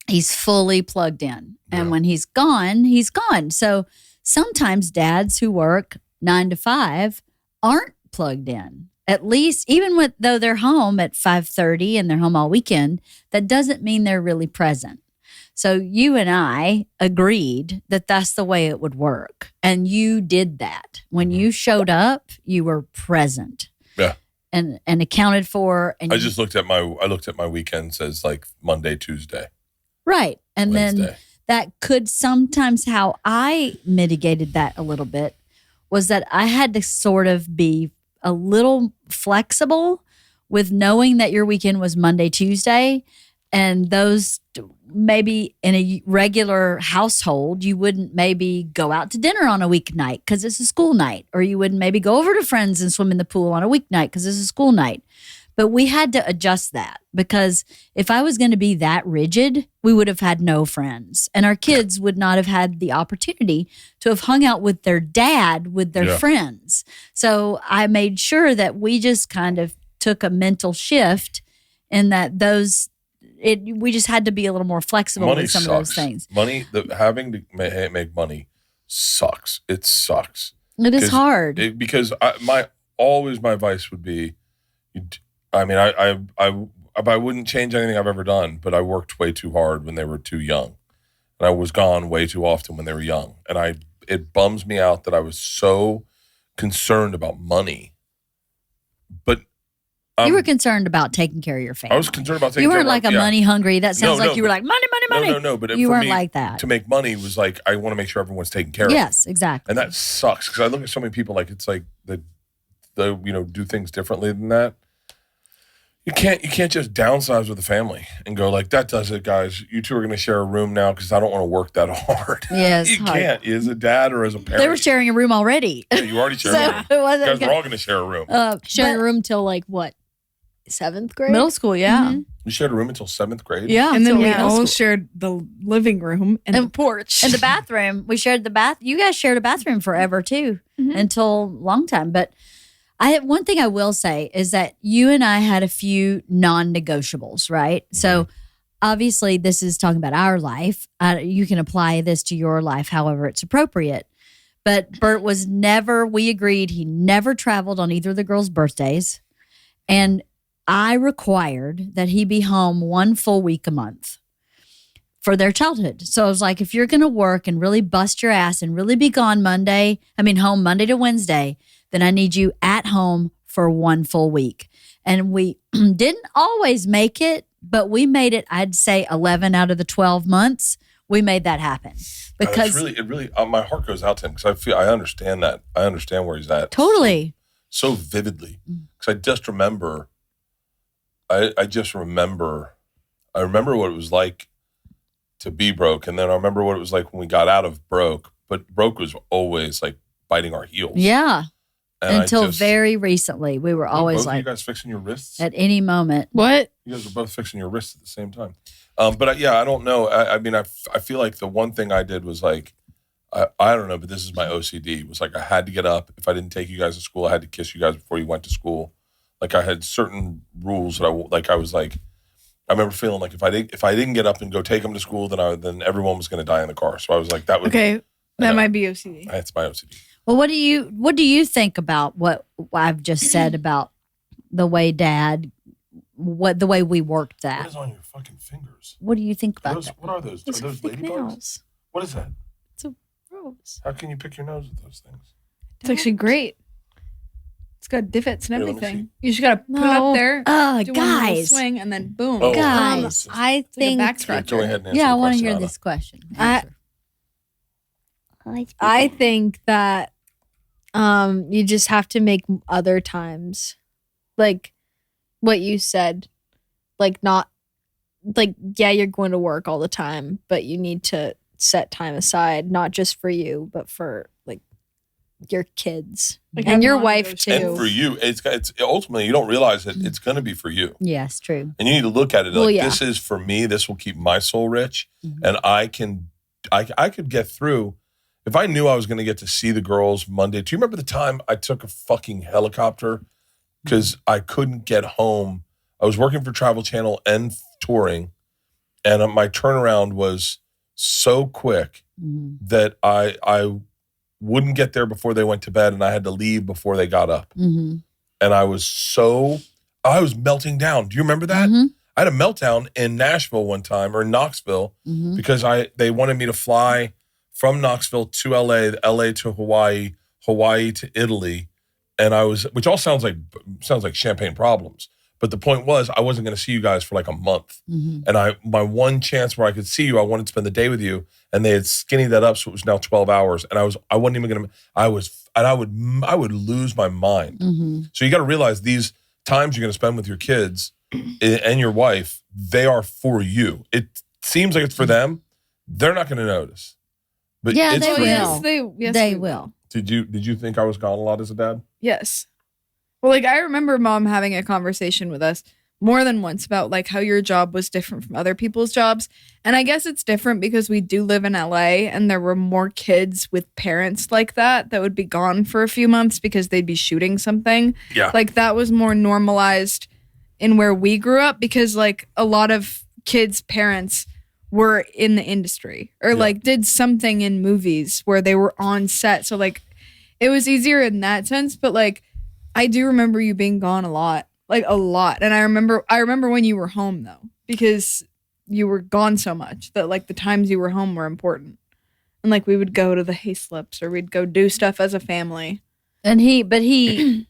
he's fully plugged in. And Yeah. when he's gone, he's gone. So sometimes dads who work 9 to 5 aren't plugged in. At least, even though they're home at 5:30 and they're home all weekend, that doesn't mean they're really present. So you and I agreed that that's the way it would work. And you did that. When you showed up, you were present. Yeah. And accounted for. And I looked at my weekends as like Monday, Tuesday. Right. And Wednesday. then that could sometimes, how I mitigated that a little bit was that I had to sort of be a little flexible with knowing that your weekend was Monday, Tuesday, and those maybe in a regular household, you wouldn't maybe go out to dinner on a weeknight because it's a school night, or you wouldn't maybe go over to friends and swim in the pool on a weeknight because it's a school night. But we had to adjust that, because if I was going to be that rigid, we would have had no friends, and our kids would not have had the opportunity to have hung out with their dad, with their friends. So I made sure that we just kind of took a mental shift in that we just had to be a little more flexible with some of those things. Having to make money sucks. It sucks. It is hard. Because my advice would be, I wouldn't change anything I've ever done, but I worked way too hard when they were too young, and I was gone way too often when they were young, and it bums me out that I was so concerned about money, but you were concerned about taking care of your family. I was concerned about taking You care weren't of like a money hungry. That sounds like you were like money. No, but you for weren't me, like that. To make money was like, I want to make sure everyone's taken care of. Yes, exactly. And that sucks, because I look at so many people like it's like the do things differently than that. You can't just downsize with a family and go like, that does it, guys. You two are going to share a room now because I don't want to work that hard. Yes, you can't. As a dad or as a parent, they were sharing a room already. Yeah, you already shared a room. It wasn't you guys were all going to share a room. Sharing a room till like what? 7th grade? Middle school, yeah. Mm-hmm. You shared a room until 7th grade? Yeah. And then we all school. shared the living room and the porch. And the bathroom. We shared the bath. You guys shared a bathroom forever too, until a long time. But one thing I will say is that you and I had a few non-negotiables, right? So obviously this is talking about our life. You can apply this to your life however it's appropriate. But Bert we agreed he never traveled on either of the girls' birthdays. And I required that he be home 1 full week a month for their childhood. So I was like, if you're going to work and really bust your ass and really be gone home Monday to Wednesday, then I need you at home for 1 full week. And we didn't always make it, but we made it, I'd say 11 out of the 12 months, we made that happen. Because it really, my heart goes out to him, because I understand that. I understand where he's at. Totally. So vividly. Because I just remember, I remember what it was like to be broke. And then I remember what it was like when we got out of broke. But broke was always like biting our heels. Yeah. And until very recently, we were always both like, you guys fixing your wrists? At any moment. What? You guys were both fixing your wrists at the same time. But I don't know. I feel like the one thing I did was like, I don't know, but this is my OCD. It was like I had to get up. If I didn't take you guys to school, I had to kiss you guys before you went to school. Like I had certain rules that I was like, I remember feeling like if I didn't get up and go take them to school, then everyone was going to die in the car. So I was like, that was okay. That might be OCD. That's my OCD. Well, what do you think about what I've just said about the way the way we worked that? What is on your fucking fingers? What do you think about that? What are those? Those are those fake ladybugs? nails. What is that? It's a rose. How can you pick your nose with those things? It's actually great. It's got divots and Here, let me everything. You just gotta put it up there. do one little Guys. swing, and then boom. Oh, Guys, okay. I It's like a think. back scratcher. Go ahead and answer Yeah, I the want to question, hear Anna. this question. I think that you just have to make other times, like what you said, like not like, yeah, you're going to work all the time, but you need to set time aside, not just for you, but for like your kids Like, and have your mom wife goes too. And for you, it's ultimately, you don't realize that it's going to be for you. Yes, true. And you need to look at it Well, like, yeah. this is for me. This will keep my soul rich. Mhm. And I could get through. If I knew I was going to get to see the girls Monday. Do you remember the time I took a fucking helicopter because I couldn't get home? I was working for Travel Channel and touring, and my turnaround was so quick Mhm. that I wouldn't get there before they went to bed, and I had to leave before they got up. Mm-hmm. And I was melting down. Do you remember that? Mm-hmm. I had a meltdown in Nashville one time, or in Knoxville, Mm-hmm. because they wanted me to fly from Knoxville to LA to Hawaii to Italy. And which all sounds like champagne problems. But the point was, I wasn't going to see you guys for like a month. Mm-hmm. And my one chance where I could see you, I wanted to spend the day with you. And they had skinnied that up, so it was now 12 hours. And I wasn't even going to, I would lose my mind. Mm-hmm. So you got to realize these times you're going to spend with your kids and your wife, they are for you. It seems like it's for them. They're not going to notice. But Yeah, it's they for will. you. They will. Did you think I was gone a lot as a dad? Yes. Well, like I remember Mom having a conversation with us more than once about like how your job was different from other people's jobs. And I guess it's different because we do live in LA and there were more kids with parents like that would be gone for a few months because they'd be shooting something. Yeah. Like that was more normalized in where we grew up because like a lot of kids' parents were in the industry or like did something in movies where they were on set. So like it was easier in that sense, but like I do remember you being gone a lot. And I remember when you were home though, because you were gone so much that like the times you were home were important. And like we would go to the hay slips or we'd go do stuff as a family. And he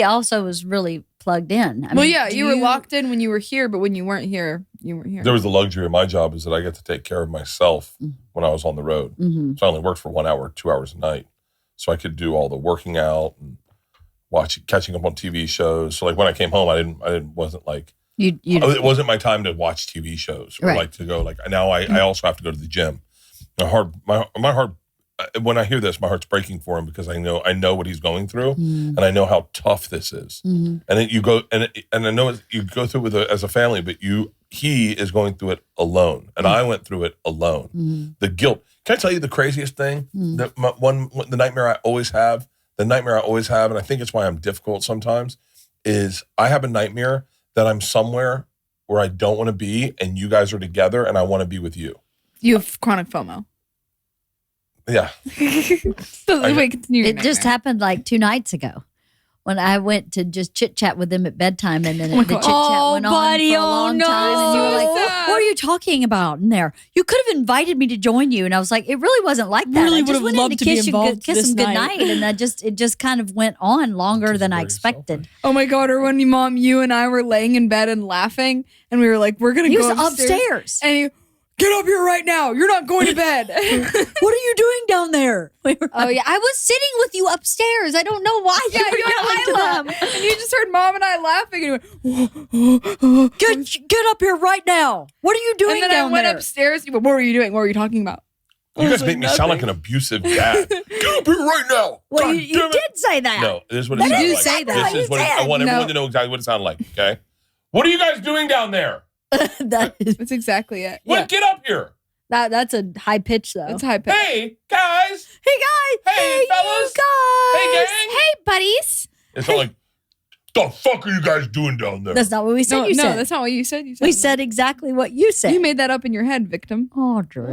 also was really plugged in. I mean, you were locked in when you were here, but when you weren't here, you weren't here. There was the luxury of my job is that I get to take care of myself when I was on the road. Mm-hmm. So I only worked for 1 hour, 2 hours a night. So I could do all the working out and catching up on TV shows. So like when I came home, it wasn't like, it wasn't my time to watch TV shows or like to go like, now I also have to go to the gym. My heart, when I hear this, my heart's breaking for him because I know what he's going through and I know how tough this is. And then you go, and I know you go through it as a family, but he is going through it alone. And I went through it alone. The guilt. Can I tell you the craziest thing? The nightmare I always have, and I think it's why I'm difficult sometimes, is I have a nightmare that I'm somewhere where I don't want to be and you guys are together and I want to be with you. You have chronic FOMO. Yeah. Continue. It just happened like 2 nights ago when I went to just chit chat with them at bedtime, and then the chit chat went on for a long time, and you were like, "What are you talking about in there? You could have invited me to join you," and I was like, "It really wasn't like that. Really I just would have went in loved to to be kiss involved kiss this them good night." night, and it just kind of went on longer than I very expected." Oh my God. Or when Mom, you and I were laying in bed and laughing and we were like, we're going to He go was upstairs. And he, get up here right now. You're not going to bed. What are you doing down there? Oh yeah, I was sitting with you upstairs. I don't know why. Yeah, you were you yelling and to Ila. them. And you just heard Mom and I laughing and you went, Get up here right now. What are you doing and then down I went there? upstairs. You went, what were you doing? What were you talking about? You guys make me sound like an abusive dad. Get up here right now. Well, God you damn it. did say that. No, this is what it That sounded is like. say that. This is what I want everyone to know exactly what it sounded like, okay? What are you guys doing down there? That is, That's exactly it. What? Get up here. That's a high pitch though. That's high pitch. Hey, guys. hey guys. Hey, fellas. You Hey, guys. gang. Hey, buddies. It's not like, the fuck are you guys doing down there? That's not what we said. No, You said. that's not what you said. You said We said exactly what you said. You made that up in your head, victim. Oh, Drew.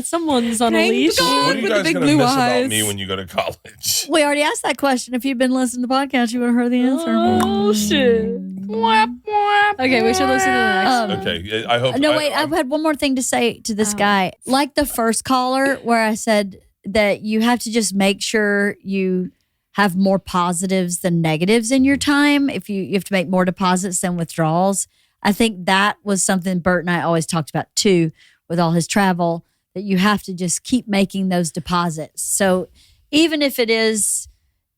Someone's on a Thank leash. God. What are you with the guys big going to blue miss about eyes. me when you go to college? We already asked that question. If you'd been listening to the podcast, you would have heard the answer. Oh shit. Okay, we should listen to the next. Okay, I hope. No, wait. I had one more thing to say to this guy. Like the first caller, where I said that you have to just make sure you have more positives than negatives in your time. If you have to make more deposits than withdrawals. I think that was something Bert and I always talked about too, with all his travel, that you have to just keep making those deposits. So even if it is,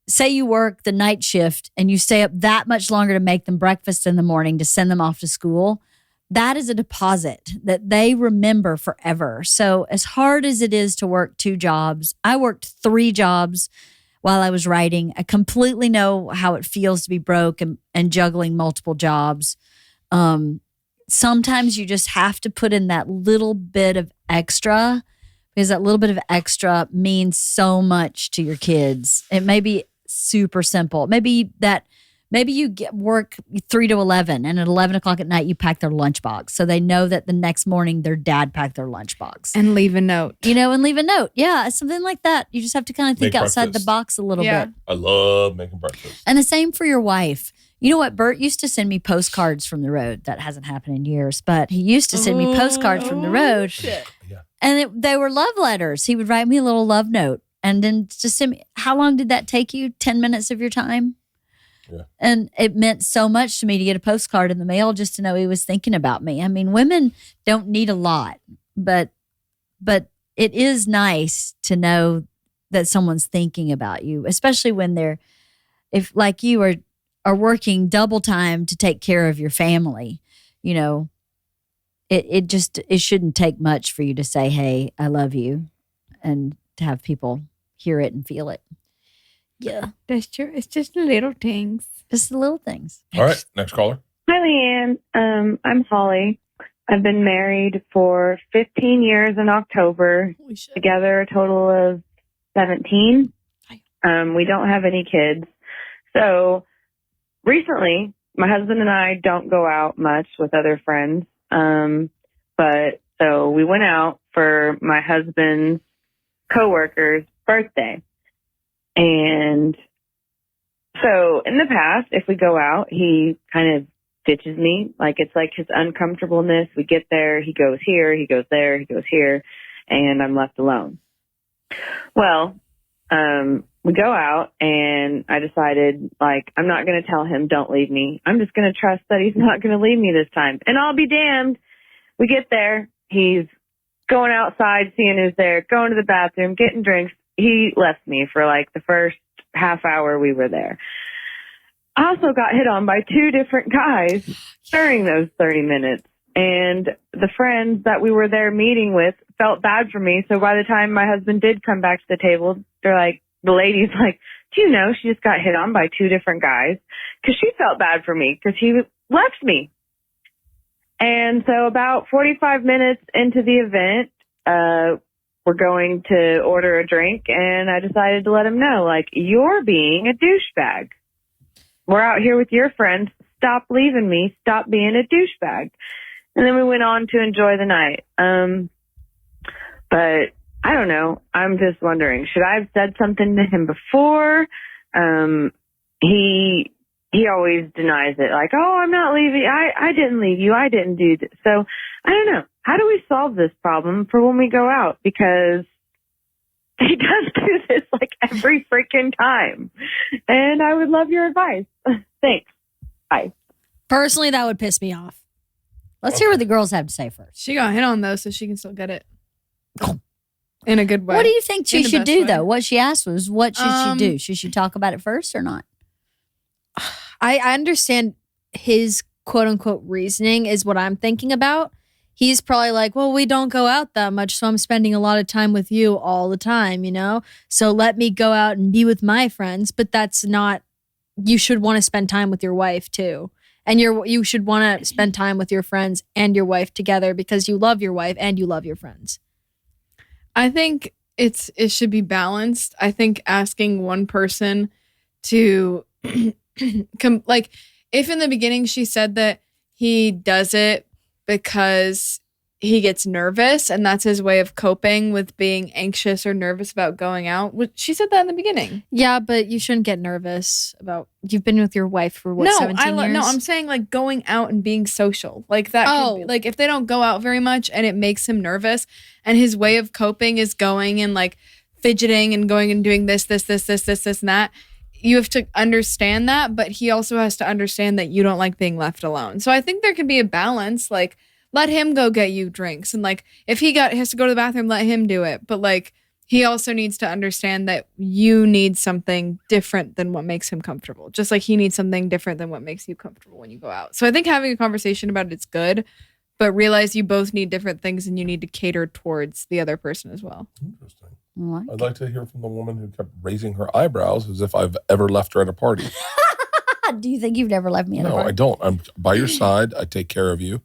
say you work the night shift and you stay up that much longer to make them breakfast in the morning to send them off to school, that is a deposit that they remember forever. So as hard as it is to work 2 jobs, I worked 3 jobs while I was writing. I completely know how it feels to be broke and juggling multiple jobs. Sometimes you just have to put in that little bit of extra, because that little bit of extra means so much to your kids. It may be super simple. Maybe that Maybe you work 3 to 11, and at 11 o'clock at night, you pack their lunchbox. So they know that the next morning their dad packed their lunchbox. And leave a note. And leave a note. Yeah, something like that. You just have to kind of think Make outside breakfast. the box a little bit. I love making breakfast. And the same for your wife. You know what? Bert used to send me postcards from the road. That hasn't happened in years, but he used to send me postcards from the road. Yeah. And they were love letters. He would write me a little love note and then just send me. How long did that take you? 10 minutes of your time? Yeah. And it meant so much to me to get a postcard in the mail just to know he was thinking about me. I mean, women don't need a lot, but it is nice to know that someone's thinking about you, especially when if like you are working double time to take care of your family. It shouldn't take much for you to say, hey, I love you, and to have people hear it and feel it. Yeah. That's true. It's just the little things. Just the little things. All right, next caller. Hi, LeeAnn. I'm Holly. I've been married for 15 years in October. Together a total of 17. We don't have any kids. So recently, my husband and I don't go out much with other friends. But so we went out for my husband's coworker's birthday. And so in the past, if we go out, he kind of ditches me. Like, it's like his uncomfortableness. We get there, he goes here, he goes there, he goes here, and I'm left alone. Well, we go out, and I decided, like, I'm not going to tell him, don't leave me. I'm just going to trust that he's not going to leave me this time. And I'll be damned. We get there. He's going outside, seeing who's there, going to the bathroom, getting drinks. He left me for, like, the first half hour we were there. I also got hit on by 2 different guys during those 30 minutes. And the friends that we were there meeting with felt bad for me. So by the time my husband did come back to the table, they're like, the lady's like, do you know she just got hit on by 2 different guys? Because she felt bad for me because he left me. And so about 45 minutes into the event, we're going to order a drink, and I decided to let him know, like, you're being a douchebag. We're out here with your friends. Stop leaving me. Stop being a douchebag. And then we went on to enjoy the night. But I don't know. I'm just wondering, should I have said something to him before? He always denies it. Like, oh, I'm not leaving. I didn't leave you. I didn't do this. So I don't know. How do we solve this problem for when we go out? Because he does do this like every freaking time. And I would love your advice. Thanks. Bye. Personally, that would piss me off. Let's hear what the girls have to say first. She got hit on, though, so she can still get it. In a good way. What do you think she In the should best do, way. though? What she asked was, what should she do? Should she talk about it first or not? I understand his quote unquote reasoning is what I'm thinking about. He's probably like, well, we don't go out that much, so I'm spending a lot of time with you all the time, So let me go out and be with my friends. But that's not, you should want to spend time with your wife too. And you should want to spend time with your friends and your wife together because you love your wife and you love your friends. I think it should be balanced. I think asking one person to like, if in the beginning she said that he does it because he gets nervous and that's his way of coping with being anxious or nervous about going out. She said that in the beginning. Yeah, but you shouldn't get nervous about, you've been with your wife for what, 17 years? No, I'm saying like going out and being social. Like that. Could be, like if they don't go out very much and it makes him nervous and his way of coping is going and like fidgeting and going and doing this, and that. You have to understand that, but he also has to understand that you don't like being left alone. So I think there can be a balance. Like, let him go get you drinks. And like, if he has to go to the bathroom, let him do it. But like, he also needs to understand that you need something different than what makes him comfortable. Just like he needs something different than what makes you comfortable when you go out. So I think having a conversation about it's good, but realize you both need different things and you need to cater towards the other person as well. Interesting. I'd like to hear from the woman who kept raising her eyebrows as if I've ever left her at a party. Do you think you've never left me at a party? No, I don't. I'm by your side. I take care of you.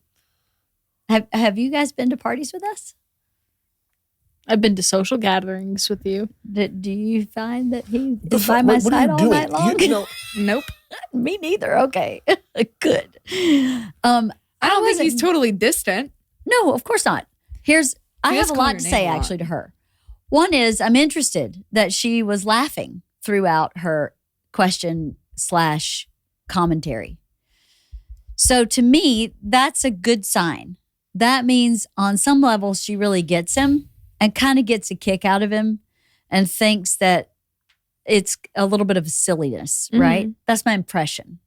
Have you guys been to parties with us? I've been to social gatherings with you. Do you find that he is by my side all night long? Nope. Me neither. Okay. Good. I don't think he's totally distant. No, of course not. I have a lot to say actually to her. One is I'm interested that she was laughing throughout her question / commentary. So to me, that's a good sign. That means on some level she really gets him and kind of gets a kick out of him and thinks that it's a little bit of silliness, right? That's my impression.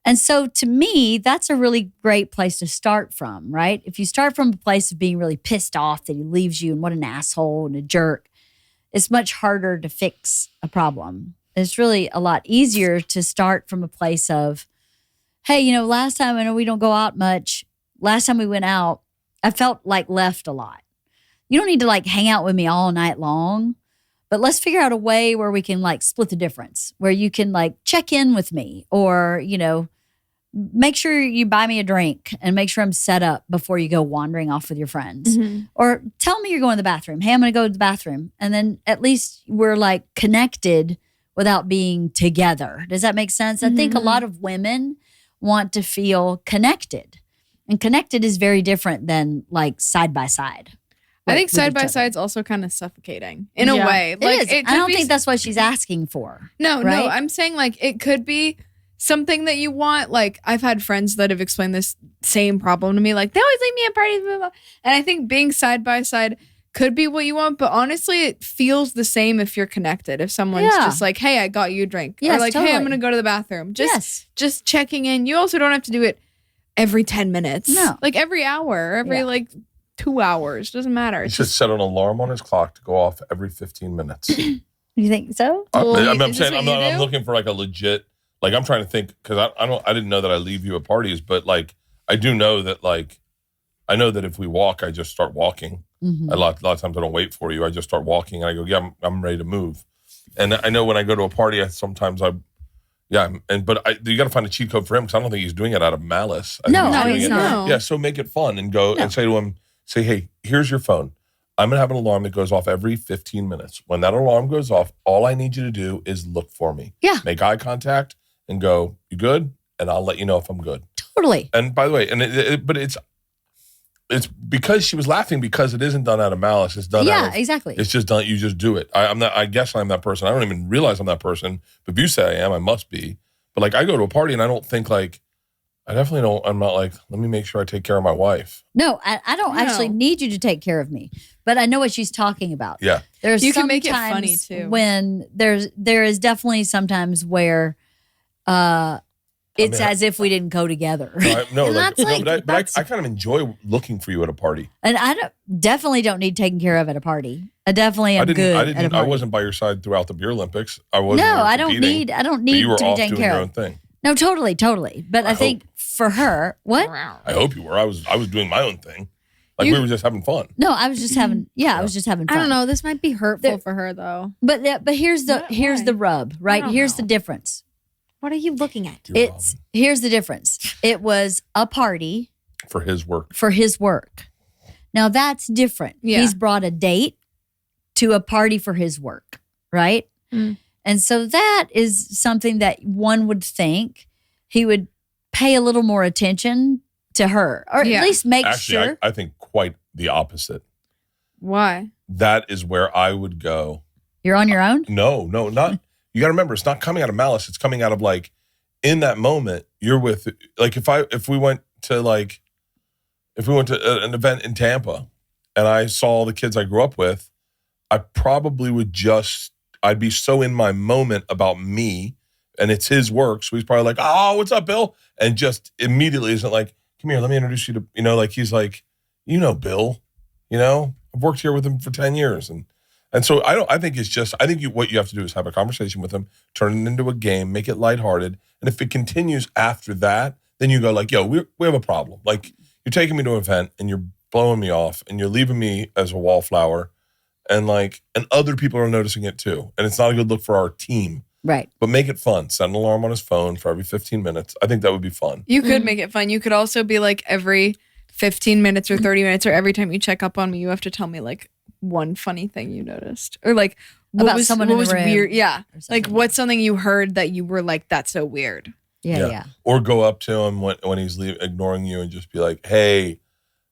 And so to me, that's a really great place to start from, right? If you start from a place of being really pissed off that he leaves you and what an asshole and a jerk, it's much harder to fix a problem. It's really a lot easier to start from a place of, hey, last time, I know we don't go out much. Last time we went out, I felt like left a lot. You don't need to like hang out with me all night long, but let's figure out a way where we can like split the difference, where you can like check in with me or, make sure you buy me a drink and make sure I'm set up before you go wandering off with your friends. Or tell me you're going to the bathroom. Hey, I'm going to go to the bathroom. And then at least we're like connected without being together. Does that make sense? I think a lot of women want to feel connected. And connected is very different than like side by side. I think side by side's also kind of suffocating in a way. Like it is. I don't think that's what she's asking for. No, I'm saying like it could be something that you want. Like I've had friends that have explained this same problem to me. Like they always leave me at parties, blah, blah, blah. And I think being side by side could be what you want, but honestly, it feels the same if you're connected. If someone's just like, "Hey, I got you a drink," or like, "Hey, I'm going to go to the bathroom." Just checking in. You also don't have to do it every 10 minutes. No, like every hour, every like 2 hours. Doesn't matter. He should set an alarm on his clock to go off every 15 minutes. You think so? I'm saying I'm looking for like a legit. Like I'm trying to think because I didn't know that I leave you at parties, but like I do know that like I know that if we walk, I just start walking. A lot of times I don't wait for you. I just start walking and I go, yeah, I'm ready to move. And I know when I go to a party, you got to find a cheat code for him because I don't think he's doing it out of malice. He's not. Yeah, so make it fun and go and say to him, hey, here's your phone. I'm going to have an alarm that goes off every 15 minutes. When that alarm goes off, all I need you to do is look for me. Yeah. Make eye contact and go, you good? And I'll let you know if I'm good. Totally. And by the way, but it's because she was laughing because it isn't done out of malice. It's done out of, exactly. It's just done. You just do it. I guess I'm that person. I don't even realize I'm that person. But if you say I am, I must be. But like I go to a party and I don't think like, I definitely don't. I'm not like, let me make sure I take care of my wife. No, I don't actually need you to take care of me. But I know what she's talking about. Yeah. You can make it funny too. When there is definitely sometimes where it's as if we didn't go together. I kind of enjoy looking for you at a party. And I definitely don't need taken care of at a party. I definitely am good at a party. I wasn't by your side throughout the beer Olympics. I wasn't. No, I don't need to be taken care of. Your own thing. No, totally. But I think for her, what? I hope you were. I was doing my own thing. Like we were just having fun. No, I was just having. I was just having fun. I don't know. This might be hurtful for her though. But here's the rub, right? Here's the difference. What are you looking at? Here's the difference. It was a party for his work. Now that's different. Yeah. He's brought a date to a party for his work, right? Mm. And so that is something that one would think he would pay a little more attention to her, or at least make sure. I think quite the opposite. Why? That is where I would go. You're on your own? No, not. You got to remember, it's not coming out of malice. It's coming out of like, in that moment, you're with, like, if we went to an event in Tampa and I saw all the kids I grew up with, I probably would I'd be so in my moment about me and it's his work. So he's probably like, oh, what's up, Bill? And just immediately isn't like, come here, let me introduce you to, like, he's like, Bill, I've worked here with him for 10 years. And so I think what you have to do is have a conversation with him, turn it into a game, make it lighthearted. And if it continues after that, then you go like, yo, we have a problem. Like you're taking me to an event and you're blowing me off and you're leaving me as a wallflower and other people are noticing it too. And it's not a good look for our team. Right. But make it fun. Set an alarm on his phone for every 15 minutes. I think that would be fun. You could make it fun. You could also be like every 15 minutes or 30 minutes or every time you check up on me, you have to tell me like one funny thing you noticed, or like what About was someone what in the was room weird? Yeah, or like something. what's something you heard that you were like, that's so weird. Yeah. Or go up to him when he's ignoring you and just be like, "Hey,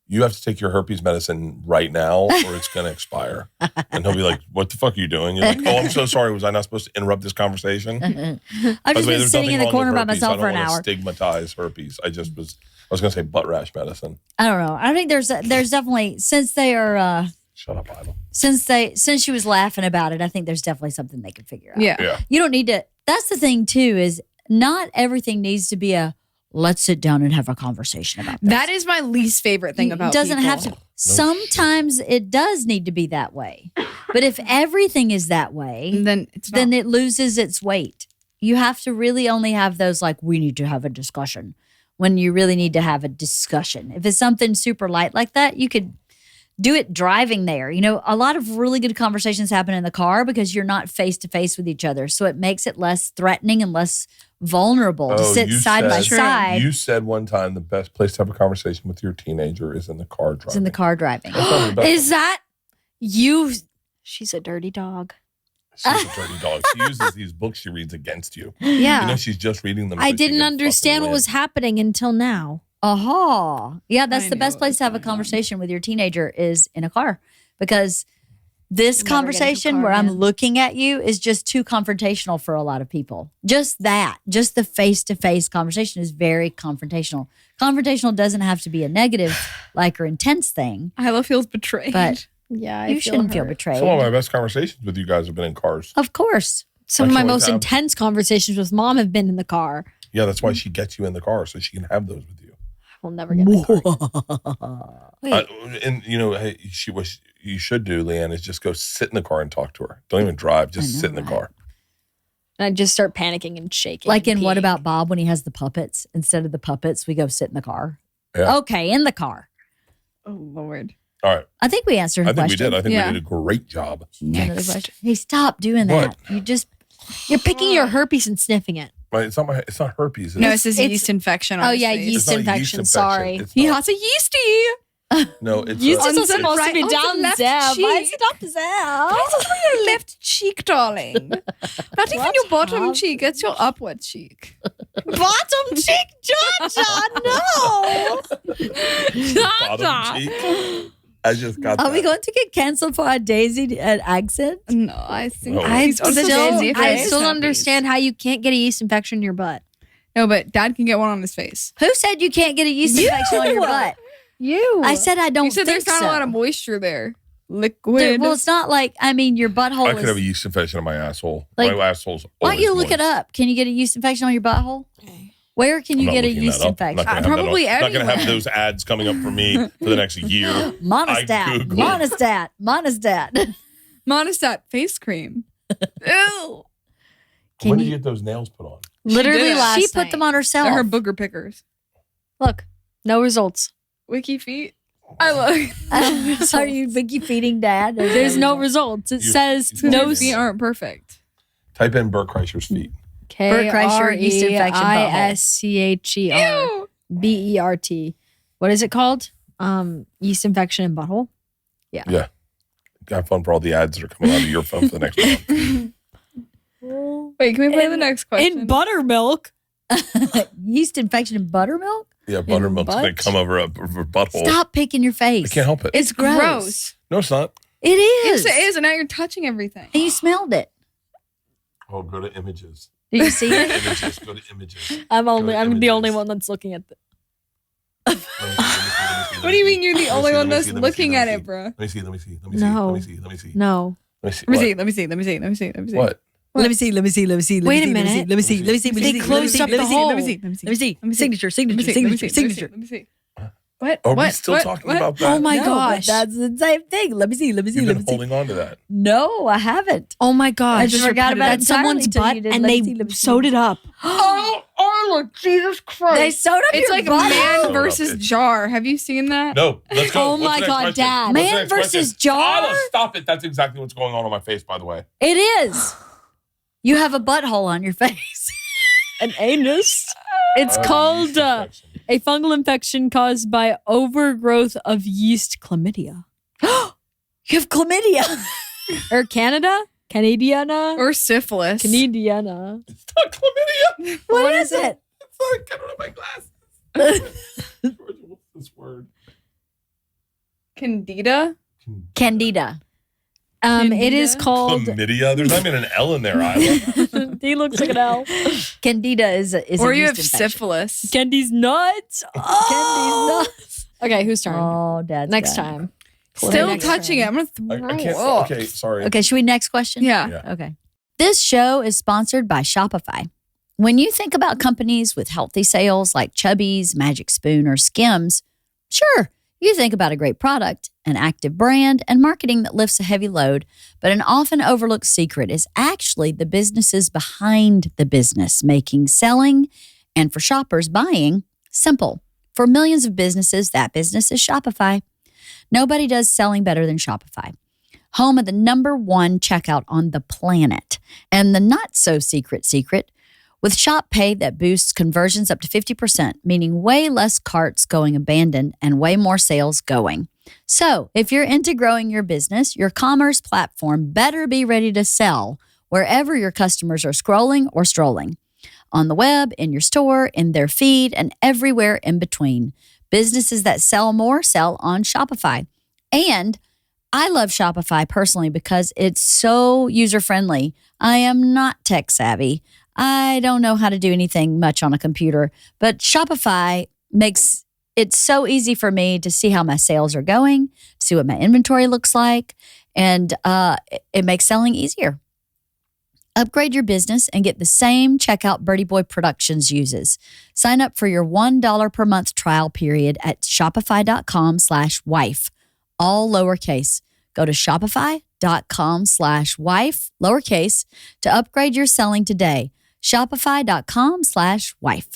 you have to take your herpes medicine right now, or it's going to expire." And he'll be like, "What the fuck are you doing?" You're like, "Oh, I'm so sorry. Was I not supposed to interrupt this conversation?" I've just been there's sitting in nothing the corner wrong by with herpes. myself for I an don't want hour. to stigmatize herpes. I was going to say butt rash medicine. I don't know. I think there's definitely, since they are Shut up, Idle. since she was laughing about it, I think there's definitely something they could figure out. Yeah. You don't need to. That's the thing too, is not everything needs to be a let's sit down and have a conversation about this. That is my least favorite thing about It doesn't people. have to. Sometimes it does need to be that way. But if everything is that way, then it's then not. it loses its weight. You have to really only have those like, we need to have a discussion, when you really need to have a discussion. If it's something super light like that, you could do it driving there. You know, a lot of really good conversations happen in the car because you're not face to face with each other. So it makes it less threatening and less vulnerable to sit you side by said- side. You said one time the best place to have a conversation with your teenager is in the car driving. It's in the car driving. That's not the best Is that you? She's a dirty dog. She's a dirty dog. She uses these books she reads against you. Yeah. You know, she's just reading them. I so she didn't can understand fucking what was win. happening until now. Aha. Yeah, that's I the knew best what place was to have a going on. conversation with your teenager is in a car, because this Never get into a conversation car where I'm again. looking at you is just too confrontational for a lot of people. Just the face-to-face conversation is very confrontational. Confrontational doesn't have to be a negative, like, or intense thing, Isla feels betrayed. but Yeah, you shouldn't feel betrayed. Some of my best conversations with you guys have been in cars. Of course. Some of my Actually, most I've- intense conversations with mom have been in the car. Yeah, that's why she gets you in the car so she can have those with you. We'll never get in the car. Wait, And you know, hey, what you should do, LeeAnn, is just go sit in the car and talk to her. Don't even drive. Just know, sit in the right? car. and I just start panicking and shaking. Like and in What peeing. About Bob when he has the puppets? Instead of the puppets, we go sit in the car. Yeah. Okay, in the car. oh Lord. All right. I think we answered her I think we question. did. I think Yeah. we did a great job. Another question. Hey, stop doing that. What? You just You're picking your herpes and sniffing it. Right? It's not herpes. No, it It's, says it's- yeast infection. On Oh his yeah, face. yeast It's not a infection. yeast infection. Sorry. It's He not. has a yeasty. No, it's Yeast a- is on the supposed to right- be on the down left there. Why is cheek. it up there? It's on your left cheek, darling. Not even your bottom cheek. It's your upward cheek. Bottom cheek, Georgia. No. bottom cheek. I just got Are that. we going to get canceled for our Daisy accent? No, I think No. I he's also still, busy for I his still herpes. understand how you can't get a yeast infection in your butt. No, but Dad can get one on his face. Who said you can't get a yeast infection on your butt? You. I said I don't You said think there's not so. a lot of moisture there. Liquid. Well, it's not like, I mean, your butthole I could have a is... yeast infection in my asshole. Like, my asshole's Why don't you always look it moist. up? Can you get a yeast infection on your butthole? Where can you I'm not get a looking yeast that up. I'm infection? not gonna have that Probably on- not going to have everywhere. those ads coming up for me for the next year. Monostat. Googled. Monostat. Monostat face cream. Ew. Can When did you- you get those nails put on? Literally did. last She put night. them on herself. They're her booger pickers. Look, no results. Wiki feet. I look. Are you Vicky feeding Dad? There's no results. It You- says you- no. Your feet aren't perfect. Type in Bert Kreischer's feet. Bert Kreischer, yeast infection, butthole. KREISCHER Ew. BERT. What is it called? Yeast infection in butthole. Yeah. Have fun for all the ads that are coming out of your phone for the next month. Wait, can we play the next question? In buttermilk. Yeast infection in buttermilk? Yeah, buttermilk's going butt? to come over a butthole. Stop picking your face. I can't help it. it's gross. No, it's not. It Yes, is. it is. And now you're touching everything. And you smelled it. Oh, go to images. Did you see it? Images. Go to images. I'm to the images. only one that's looking at What do you mean you're the only one that's Let me see, looking let at me it, see. bro? Let me see. Let me see. Let me see. No. Let me see. Let me see. No. Let me see. Let me What? see. Let me see. Let me see. Let me see. Let me see. What? Let me see. Let me see. Let me see. Wait a minute. Let me see. Let me see. They closed up the hole. Let me see. Let me see. Let me see. Let me see. Signature. Signature. Signature. Signature. Let me see. What? Are what? we still what? talking what? about that? Oh my No, but gosh. that's the same thing. Let me see. Let me see. You've Let been me see. holding on to that. No, I haven't. Oh my gosh. I just forgot about it That's someone's entirely butt till you did. and Let me they see, let me see. sewed it up. Oh, Jesus Christ. They sewed up It's your like butt. a man Sewn up, versus it's- jar. Have you seen that? No, let's go. Oh What's my the next God, question? Dad. What's the Man next versus question? jar? Anna, stop it. That's exactly what's going on my face, by the way. It is. You have a butthole on your face. An anus. It's Oh, called yeast infection. a fungal infection caused by overgrowth of yeast chlamydia. You have chlamydia. Or Canada? Canadiana? Or syphilis. Canadiana. It's not chlamydia. What is it? It's like, I don't have my glasses. Georgia, what's this word? Candida? Candida. It is Candida? called. Chlamydia? There's not even an L in there, Ila. He looks like an L. Candida is Or a you yeast have infection. syphilis. Candy's nuts. Candy's nuts. Okay, whose turn? Oh, Dad's Next done. time. Still Next touching it. turn. I'm going to throw I can't. up. Okay, sorry. Okay, should we next question? Yeah. Okay. This show is sponsored by Shopify. When you think about companies with healthy sales like Chubby's, Magic Spoon, or Skims, sure, you think about a great product, an active brand, and marketing that lifts a heavy load. But an often overlooked secret is actually the businesses behind the business, making selling and for shoppers buying simple. For millions of businesses, that business is Shopify. Nobody does selling better than Shopify. Home of the #1 checkout on the planet. And the not so secret with Shop Pay that boosts conversions up to 50%, meaning way less carts going abandoned and way more sales going. So if you're into growing your business, your commerce platform better be ready to sell wherever your customers are scrolling or strolling. On the web, in your store, in their feed, and everywhere in between. Businesses that sell more sell on Shopify. And I love Shopify personally because it's so user-friendly. I am not tech savvy. I don't know how to do anything much on a computer, but Shopify makes it so easy for me to see how my sales are going, see what my inventory looks like, and it makes selling easier. Upgrade your business and get the same checkout Birdie Boy Productions uses. Sign up for your $1 per month trial period at shopify.com/wife, all lowercase. Go to shopify.com/wife, lowercase, to upgrade your selling today. Shopify.com/wife.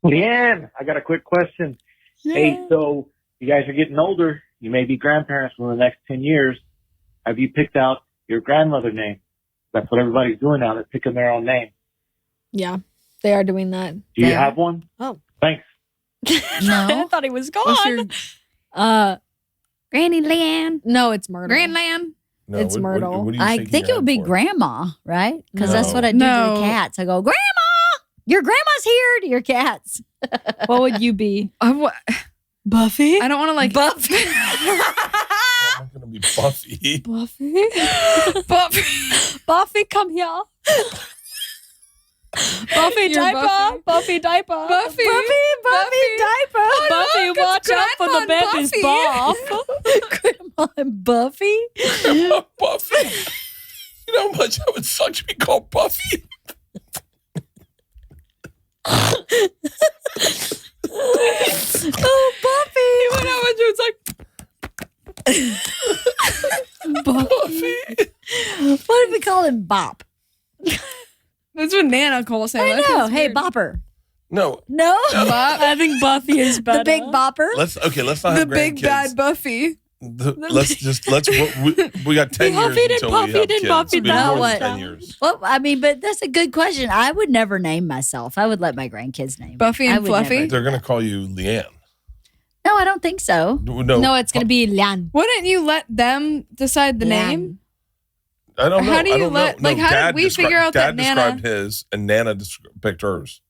LeeAnn, I got a quick question. Hey, so you guys are getting older. You may be grandparents within the next 10 years. Have you picked out your grandmother name? That's what everybody's doing now. They're picking their own name. Yeah, they are doing that. Do you have one? Oh. Thanks. No. I thought he was What's your gone. Granny LeeAnn? No, it's Myrtle. Grandland? No, It's Myrtle. what are you I shaking think your it would head be for? grandma, right? Because that's No. what I do to No. the cats. I go, Grandma, your grandma's here to your cats. What would you be? Buffy? I don't want to like Buffy. I'm going to be Buffy. Buffy? Buffy. Buffy, come here. Buffy You're diaper. Buffy. Buffy diaper. Buffy. Buffy diaper. Buffy, look, watch it's out for the Grandma and baby's Buffy. bath. Grandma and Buffy? Buffy. You know how much that would suck to be called Buffy? Oh, Buffy. What happened to it's like Buffy. What if we call him Bop? that's what Nana calls him. I That know. is Hey, weird. Bopper. No. No? I think Buffy is better. The big Bopper? Let's not The have big grandkids. bad Buffy. We got 10 years Buffy did until Buffy we have did kids. Buffy We have did more than Buffy. 10 years. Well, I mean, but that's a good question. I would never name myself. I would let my grandkids name me. Buffy and I would Fluffy? never. They're going to call you LeeAnn. No, I don't think so. No, it's going to be LeeAnn. Wouldn't you let them decide the name? I don't know. How do I you don't let- know. like, how did we figure out that Dad described his and Nana picked hers.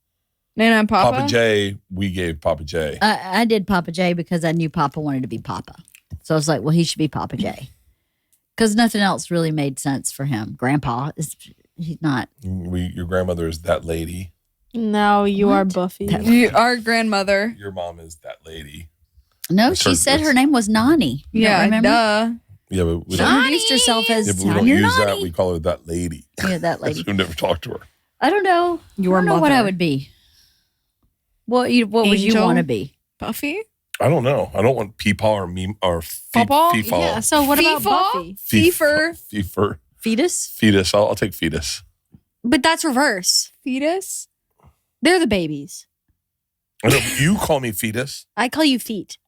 Nana and Papa? Papa J, we gave Papa J. I did Papa J because I knew Papa wanted to be Papa. So I was like, well, he should be Papa J. Because nothing else really made sense for him. Grandpa, he's not. Your grandmother is that lady. No, you What? are Buffy. Our grandmother. Your mom is that lady. No, That's she her- said her name was Nani. You don't Yeah, remember? duh. Yeah, but we She don't, introduced herself as yeah, but we don't You're use Nani. that. We call her that lady. Yeah, that lady. We've never talked to her. I don't know. Your I don't know what I mother. would be. What would you Angel? want to be? Buffy? I don't know. I don't want Peepaw or Meme or Pawpaw? Feefaw. Yeah, so what about Feefaw? Buffy? Feefer? Feefer. Fetus? Fetus. I'll take fetus. But that's reverse. Fetus? They're the babies. I know, you call me fetus. I call you feet.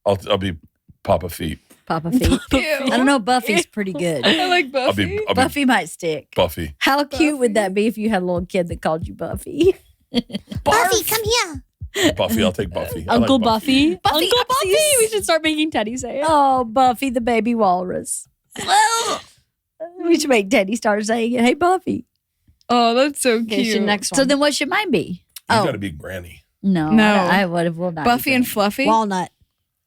I'll be Papa Feet. Papa feet. I don't know. Buffy's pretty good. I like I'll Buffy. be Buffy might stick. Buffy. How cute would that be if you had a little kid that called you Buffy? Buffy, come here. Buffy. I'll take Buffy. I Uncle like Buffy. Buffy, Uncle Buffy. Buffy. We should start making Teddy say it. Oh, Buffy the baby walrus. We should make Teddy start saying it. Hey, Buffy. Oh, that's so Okay, cute. so next one. So then what should mine be? You got to be Granny. No. No. I will not. Buffy be and Granny. Fluffy. Walnut.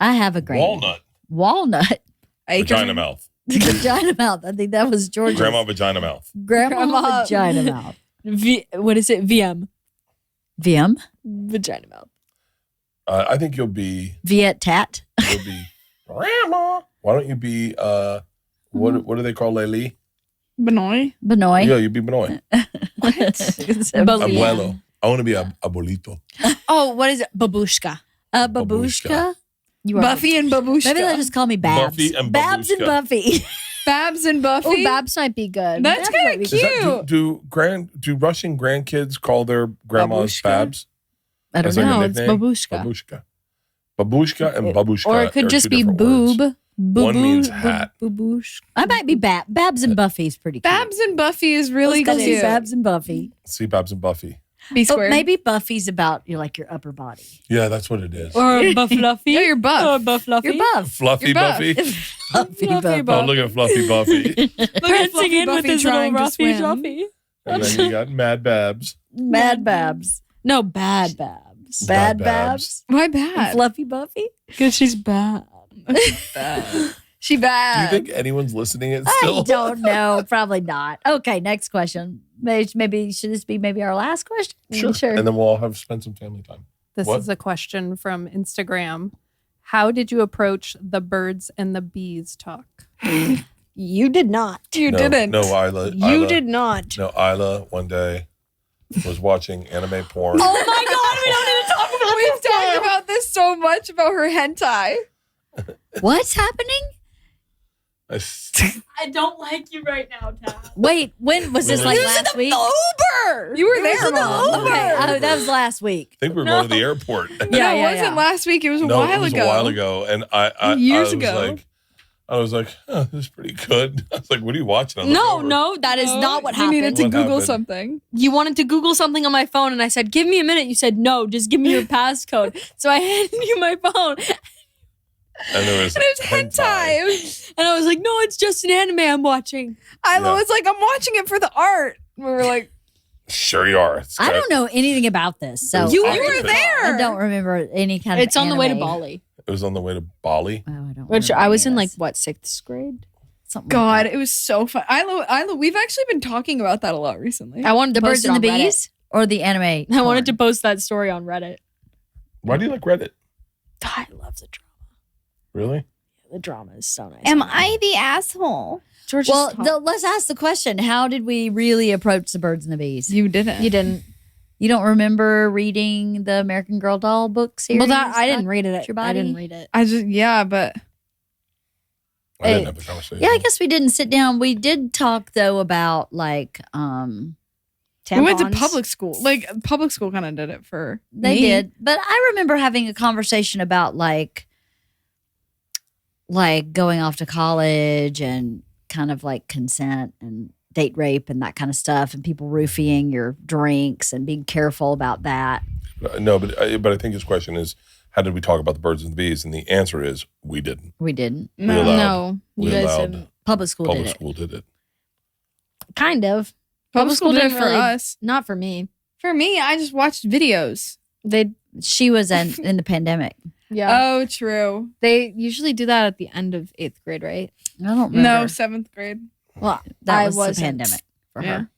I have a granny. Walnut. Vagina mouth. Vagina mouth. I think that was George's. Grandma vagina mouth. Grandma vagina mouth. What is it? VM. VM. Vagina mouth. I think you'll be Viet tat. Grandma. Why don't you be what do they call Lely? Benoit. Benoit. Yeah, you be Benoit. Abuelo. I want to be a abuelito. Oh, what is it? Babushka. Babushka. You are Buffy and Babushka. Maybe they'll just call me Babs. Buffy and Babs and Babushka. Buffy. Babs and Buffy. Oh, Babs might be good. That's Babs might kind be of good. cute. Do Russian grandkids call their grandmas Babushka? Babs? I don't As like know. a it's nickname? Babushka. Babushka. Babushka and Babushka. Or it could are just two be different boob. words. One means hat. Babushka. I might be Babs and Buffy's pretty cute. Babs and Buffy is really Let's go see cute. Babs and Buffy. See Babs and Buffy. Be Oh, square. maybe Buffy's about your upper body. Yeah, that's what it is. Or Buffluffy. Yeah, you're buff. Or Buffluffy. You're buff. Fluffy You're buff. Buffy. Fluffy Fluffy Buff. Oh, look at Fluffy Buffy. Prancing Fluffy in with Buffy his little trying to Ruffy swim. Juffy. And then you got Mad Babs. Mad Babs. No, bad Babs. Bad Bad Babs. Why And bad? Fluffy Buffy. Because she's bad. She Do bad. you think anyone's listening it I still? don't know. Probably not. Okay, next question. Maybe should this be our last question? Sure. And then we'll all have spend some family time. This What? is a question from Instagram. How did you approach the birds and the bees talk? You did not. You no, didn't. No, Ila. You did not. No, Ila one day was watching anime porn. Oh my God, we don't need to talk about We've this. talked about this so much about her hentai. What's happening? I don't like you right now, Tad. Wait, when was this? Like last week? Uber. You were there, Mom. Okay, oh, that was last week. I think we were going to the airport. Yeah, it wasn't last week. It was a No, while it was ago. a while ago. And I Years was ago. I was like, oh, this is pretty good. I was like, what are you watching? I looked No, over. no, that is not what happened. You needed to What Google happened? something. You wanted to Google something on my phone, and I said, "Give me a minute." You said, "No, just give me your passcode." So I handed you my phone, And there was, And it was hentai. and I was like, "No, it's just an anime I'm watching." Isla Yeah. was like, I'm watching it for the art. We were like, Sure you are. It's I got- don't know anything about this, so You you were there. I don't remember any kind of. It's on the way to anime. Bali, It was on the way to Bali. Oh, I don't. which remember I was any in of like this. what 6th grade. Something God, like it was so fun. Isla, we've actually been talking about that a lot recently. I wanted that. to The post birds it and on the Reddit. bees or the anime. I wanted to porn? post that story on Reddit. Why do you like Reddit? I love the drama. Really? The drama is so nice. Am I the asshole? George? Well, let's ask the question: how did we really approach the birds and the bees? You didn't. you didn't. You don't remember reading the American Girl doll book series? Well, that I didn't read it. Your I didn't body? read it. I just, yeah, but I didn't have a conversation. Yeah, I guess we didn't sit down. We did talk though about like we went to Tampons. public school. Like, public school kind of did it for they me. did. But I remember having a conversation about like going off to college and kind of like consent and date rape and that kind of stuff and people roofing your drinks and being careful about that. No, but I think his question is, how did we talk about the birds and the bees? And the answer is, we didn't. We didn't. We allowed, No, we you guys allowed didn't. Public school public did it. school did it. Kind of. Public school did it didn't for really- us. Not for me. For me, I just watched videos. She was in the pandemic. Yeah. Oh, true. They usually do that at the end of 8th grade, right? I don't remember. No, 7th grade. Well, that I was the wasn't. pandemic for Yeah. her.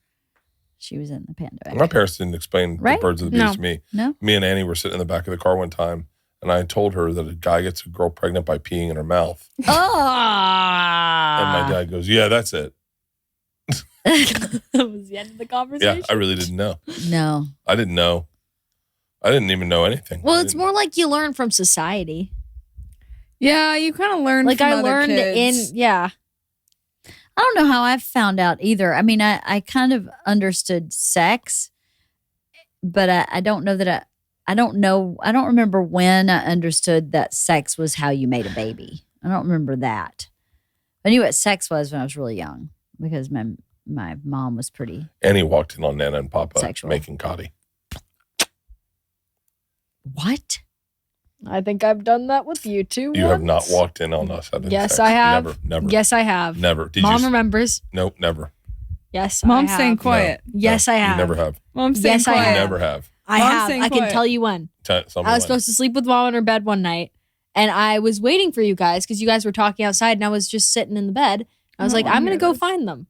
She was in the pandemic. My parents didn't explain Right? the birds and the bees No. to me. No. Me and Annie were sitting in the back of the car one time, and I told her that a guy gets a girl pregnant by peeing in her mouth. Oh. And my dad goes, yeah, that's it. That was the end of the conversation. Yeah, I really didn't know. No. I didn't know. I didn't even know anything. Well, I it's didn't- more like you learn from society. Yeah, you kind of learn Like from I other learned kids. yeah. I don't know how I found out either. I mean, I kind of understood sex, but I don't know that I don't remember when I understood that sex was how you made a baby. I don't remember that. I knew what sex was when I was really young because my mom was pretty. Annie walked in on Nana and Papa Sexual. making Cotty. What? I think I've done that with you too. You have not once. walked in on us having Yes, sex. I have. Never. Yes, I have. Never. Did Mom you? remembers. Nope, never. Yes, Mom's I have. staying quiet. Yes, I have. You never have. Mom's staying Yes, I quiet. have. You never have. I Mom's have. staying I can quiet. tell you when. Tell me I was when. supposed to sleep with Mom in her bed one night, and I was waiting for you guys because you guys were talking outside, and I was just sitting in the bed. I was I like, don't wanna I'm gonna hear go this. find them.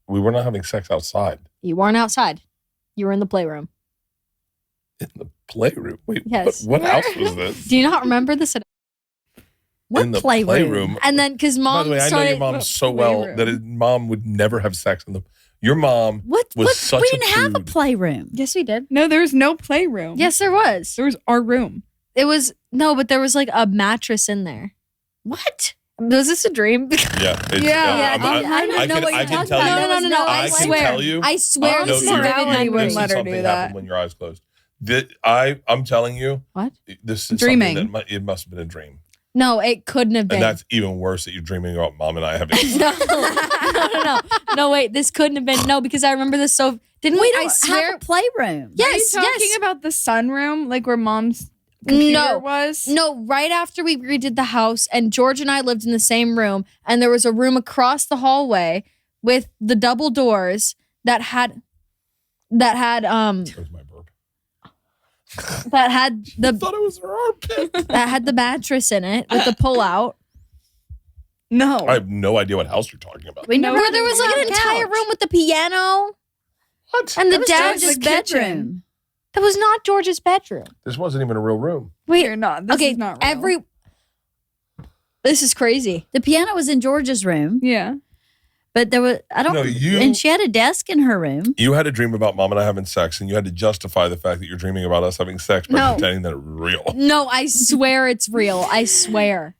We were not having sex outside. You weren't outside. You were in the playroom. In the playroom. Wait, Yes. what house was this? Do you not remember this? What in the playroom? And then because By Mom the way, I know started. your mom so well that mom would never have sex in the. Your mom What? was such we a didn't have a prude. playroom. Yes, we did. No, there was no playroom. Yes, there was. There was our room. It was no, but there was like a mattress in there. What? Was this a dream? Yeah. It's, Yeah, I don't know what you're can talking tell about. you. No. I I can swear. tell you. I swear. Oh, this is no, a you vivid don't. memory. You wouldn't This let is her something do happened that. when your eyes closed. I'm telling you. What? This is Dreaming. something that it must have been a dream. No, it couldn't have been. And that's even worse that you're dreaming about mom and I having No, wait, this couldn't have been. No, because I remember this so. Didn't we? We don't I swear. have a playroom. Yes, Are you talking yes. about the sunroom, like where Mom's computer No. was? No, right after we redid the house, and George and I lived in the same room, and there was a room across the hallway with the double doors that had There's my burp. that had I the thought it was her armpit. that had the mattress in it with the pull out. No. I have no idea what house you're talking about. We never. Where there was like had an a entire couch. room with the piano What? and the That was dad's George's bedroom. That was not George's bedroom. This wasn't even a real room. Wait, You're not. This okay, is not real. This is crazy. The piano was in George's room, Yeah. but there was I don't. No, you- and she had a desk in her room. You had a dream about mom and I having sex, and you had to justify the fact that you're dreaming about us having sex by No. pretending that it's real. No, I swear it's real. I swear.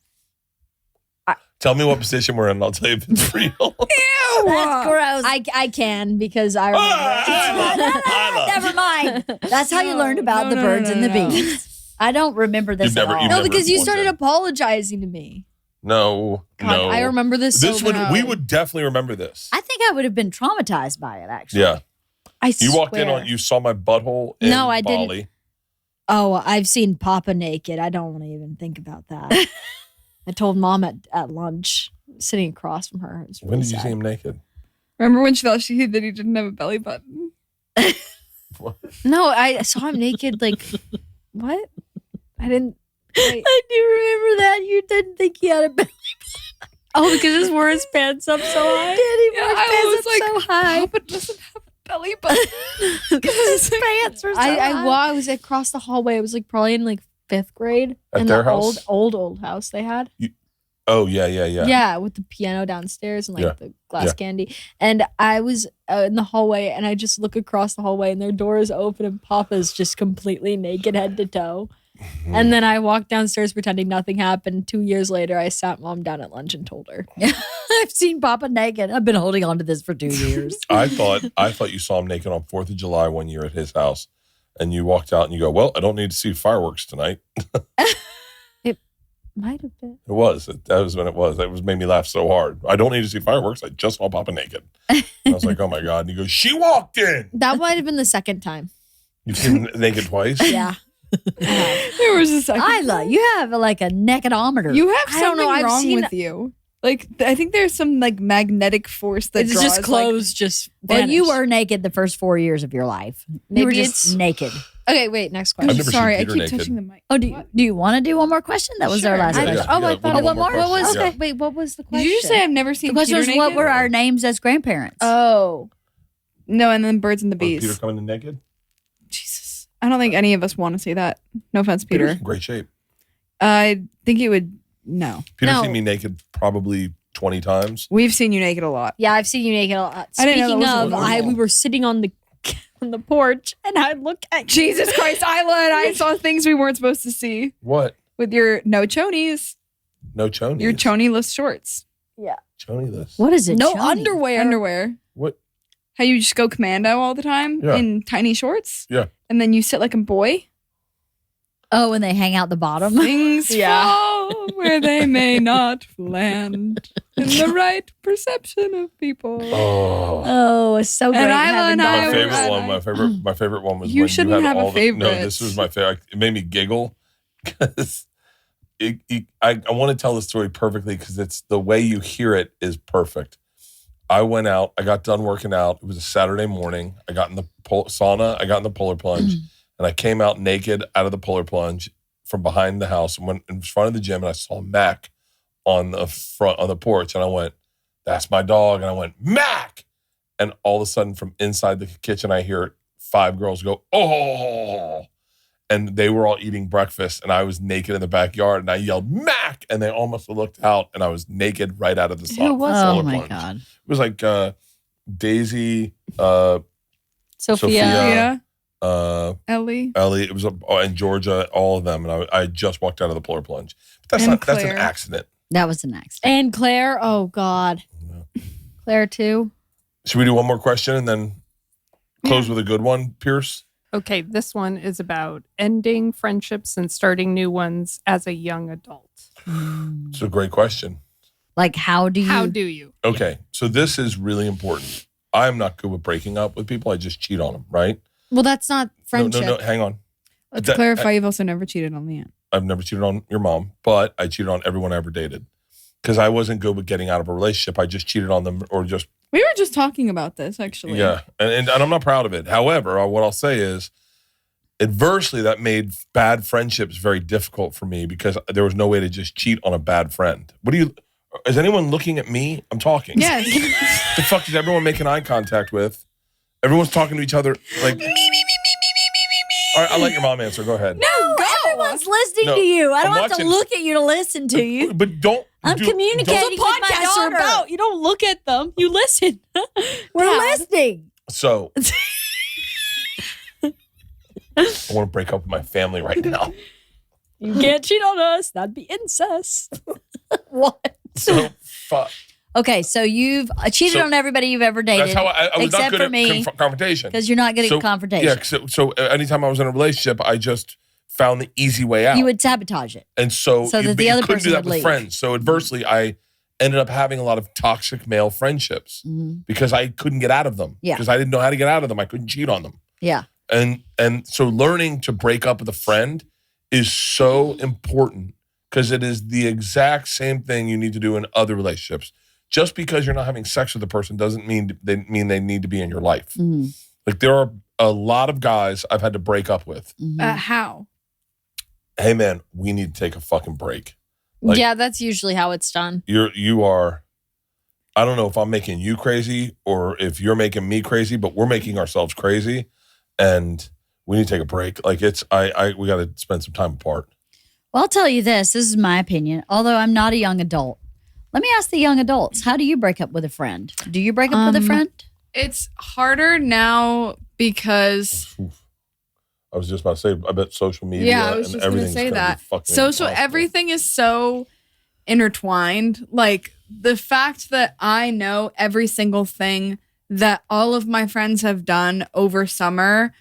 Tell me what position we're in, and I'll tell you if it's real. That's gross. I can because I remember. Never mind. That's how you learned about the no, birds no, and the no. bees. I don't remember this You've never- at all. you've No, never because you once started said. apologizing to me. No, God, no. I remember this. This so would well. we would definitely remember this. I think I would have been traumatized by it. Actually, Yeah, I you walked in swear. on. You saw my butthole. In No, I didn't. Bali. Oh, I've seen Papa naked. I don't want to even think about that. I told Mom at lunch, sitting across from her. It was really When did you sad. see him naked? Remember when she thought that he didn't have a belly button? What? No, I saw him naked. Like, what? I didn't. Wait. I do remember that. You didn't think he had a belly. Oh, because he wore his pants up so high. Did he Yeah, wear his I pants was up like, so high? Papa doesn't have a belly button. Because his pants were so high. I was across the hallway. I was like probably in like 5th grade. At in their the house? old house they had. Oh yeah. Yeah, with the piano downstairs and like Yeah. the glass Yeah. candy. And I was in the hallway and I just look across the hallway and their door is open and Papa's just completely naked head to toe. Mm-hmm. And then I walked downstairs pretending nothing happened. 2 years later, I sat Mom down at lunch and told her. I've seen Papa naked. I've been holding on to this for 2 years. I thought you saw him naked on 4th of July one year at his house, and you walked out and you go, "Well, I don't need to see fireworks tonight." Might have been. It was. That was when it was. That was made me laugh so hard. I don't need to see fireworks. I just saw Papa naked. And I was like, "Oh my god!" And he goes, "She walked in." That might have been the second time. You've seen him naked twice. Yeah. There was a second. Isla, you have like a nakedometer. You have I don't something know, I've wrong seen- with you. Like I think there's some like magnetic force that It's draws. just clothes, just well, you vanished. were naked the first 4 years of your life. You Maybe were it's- just naked. Okay, wait, next Like, I've question. never sorry, seen I Peter keep naked. touching the mic. Oh, do you want to do one more question? That was our Sure. last Yeah, question. yeah, I we'll thought do one more. What was Yeah. wait, what was the question? Did you just say I've never seen The question Peter was, what naked? were our names as grandparents? Oh. No, and then birds and the Was bees. Peter coming in naked? Jesus, I don't think any of us want to see that. No offense, Peter's Peter. in great shape. I think it would. No, Peter's No. seen me naked probably 20 times. we've seen you naked a lot. Yeah, I've seen you naked a lot. I didn't know that Speaking was of, normal. we were sitting on the porch and I look at Jesus Christ, Isla and I saw things we weren't supposed to see What? with your no chonies, No chonies. your choniless shorts, Choniless. What is it? no Shoni? underwear. underwear. What? How you just go commando all the time Yeah. in tiny shorts? Yeah. And then you sit like a boy? Oh, and they hang out the bottom. Things Yeah. fall fall where they may not land in the right perception of people. Oh, it's so great. And having I My were- favorite one. My favorite one was You when shouldn't you had have a all the. No, favorite. this was my favorite. It made me giggle because I want to tell the story perfectly because it's the way you hear it is perfect. I went out. I got done working out. It was a Saturday morning. I got in the sauna. I got in the polar plunge, and I came out naked out of the polar plunge from behind the house and went in front of the gym. And I saw Mac on the porch, and I went, "That's my dog." And I went, "Mac!" And all of a sudden, from inside the kitchen, I hear 5 girls go, "Oh!" And they were all eating breakfast, and I was naked in the backyard, and I yelled, "Mac!" And they almost looked out, and I was naked right out of the sun. Who was it? Oh, my God. It was like Daisy, Sophia. Ellie. It was, and Georgia, all of them. And I just walked out of the polar plunge. But that's an accident. That was an accident. And Claire. Oh, God. Claire, too. Should we do one more question and then close with a good one, Pierce? Okay, this one is about ending friendships and starting new ones as a young adult. It's a great question. Like, how do you? Okay, so this is really important. I'm not good with breaking up with people. I just cheat on them, right? Well, that's not friendship. No, hang on. Let's clarify, you've also never cheated on LeeAnn. I've never cheated on your mom, but I cheated on everyone I ever dated. Because I wasn't good with getting out of a relationship. I just cheated on them or just... We were just talking about this, actually. Yeah, and I'm not proud of it. However, what I'll say is, adversely, that made bad friendships very difficult for me because there was no way to just cheat on a bad friend. Is anyone looking at me? I'm talking. Yes. The fuck is everyone making eye contact with? Everyone's talking to each other like... All right, I'll let your mom answer. Go ahead. No, everyone's listening No, to you. I don't I'm have watching- to look at you to listen to you. But don't... I'm communicating That's with what my podcasts are daughter. about. You don't look at them. You listen. We're listening. So... I want to break up with my family right now. You can't cheat on us. That'd be incest. What? So, fuck. Okay, so you've cheated on everybody you've ever dated. That's how I was except not good for at me, confrontation. because you're not good at confrontation. Yeah, so anytime I was in a relationship, I just found the easy way out. You would sabotage it. And so that but the you other couldn't person do that would with leave. friends. So adversely, I ended up having a lot of toxic male friendships because I couldn't get out of them. Yeah. Because I didn't know how to get out of them. I couldn't cheat on them. Yeah. And so learning to break up with a friend is so important because it is the exact same thing you need to do in other relationships. Just because you're not having sex with a person doesn't mean they need to be in your life. Like there are a lot of guys I've had to break up with. How? Hey man, we need to take a fucking break. Like, yeah, that's usually how it's done. you are. I don't know if I'm making you crazy or if you're making me crazy, but we're making ourselves crazy, and we need to take a break. Like we got to spend some time apart. Well, I'll tell you this. This is my opinion. Although I'm not a young adult, let me ask the young adults: how do you break up with a friend? Do you break up with a friend? It's harder now because I was just about to say, I bet social media. yeah, I was and just going to everything's say gonna be that. fucking Social, impossible. everything is so intertwined. Like the fact that I know every single thing that all of my friends have done over summer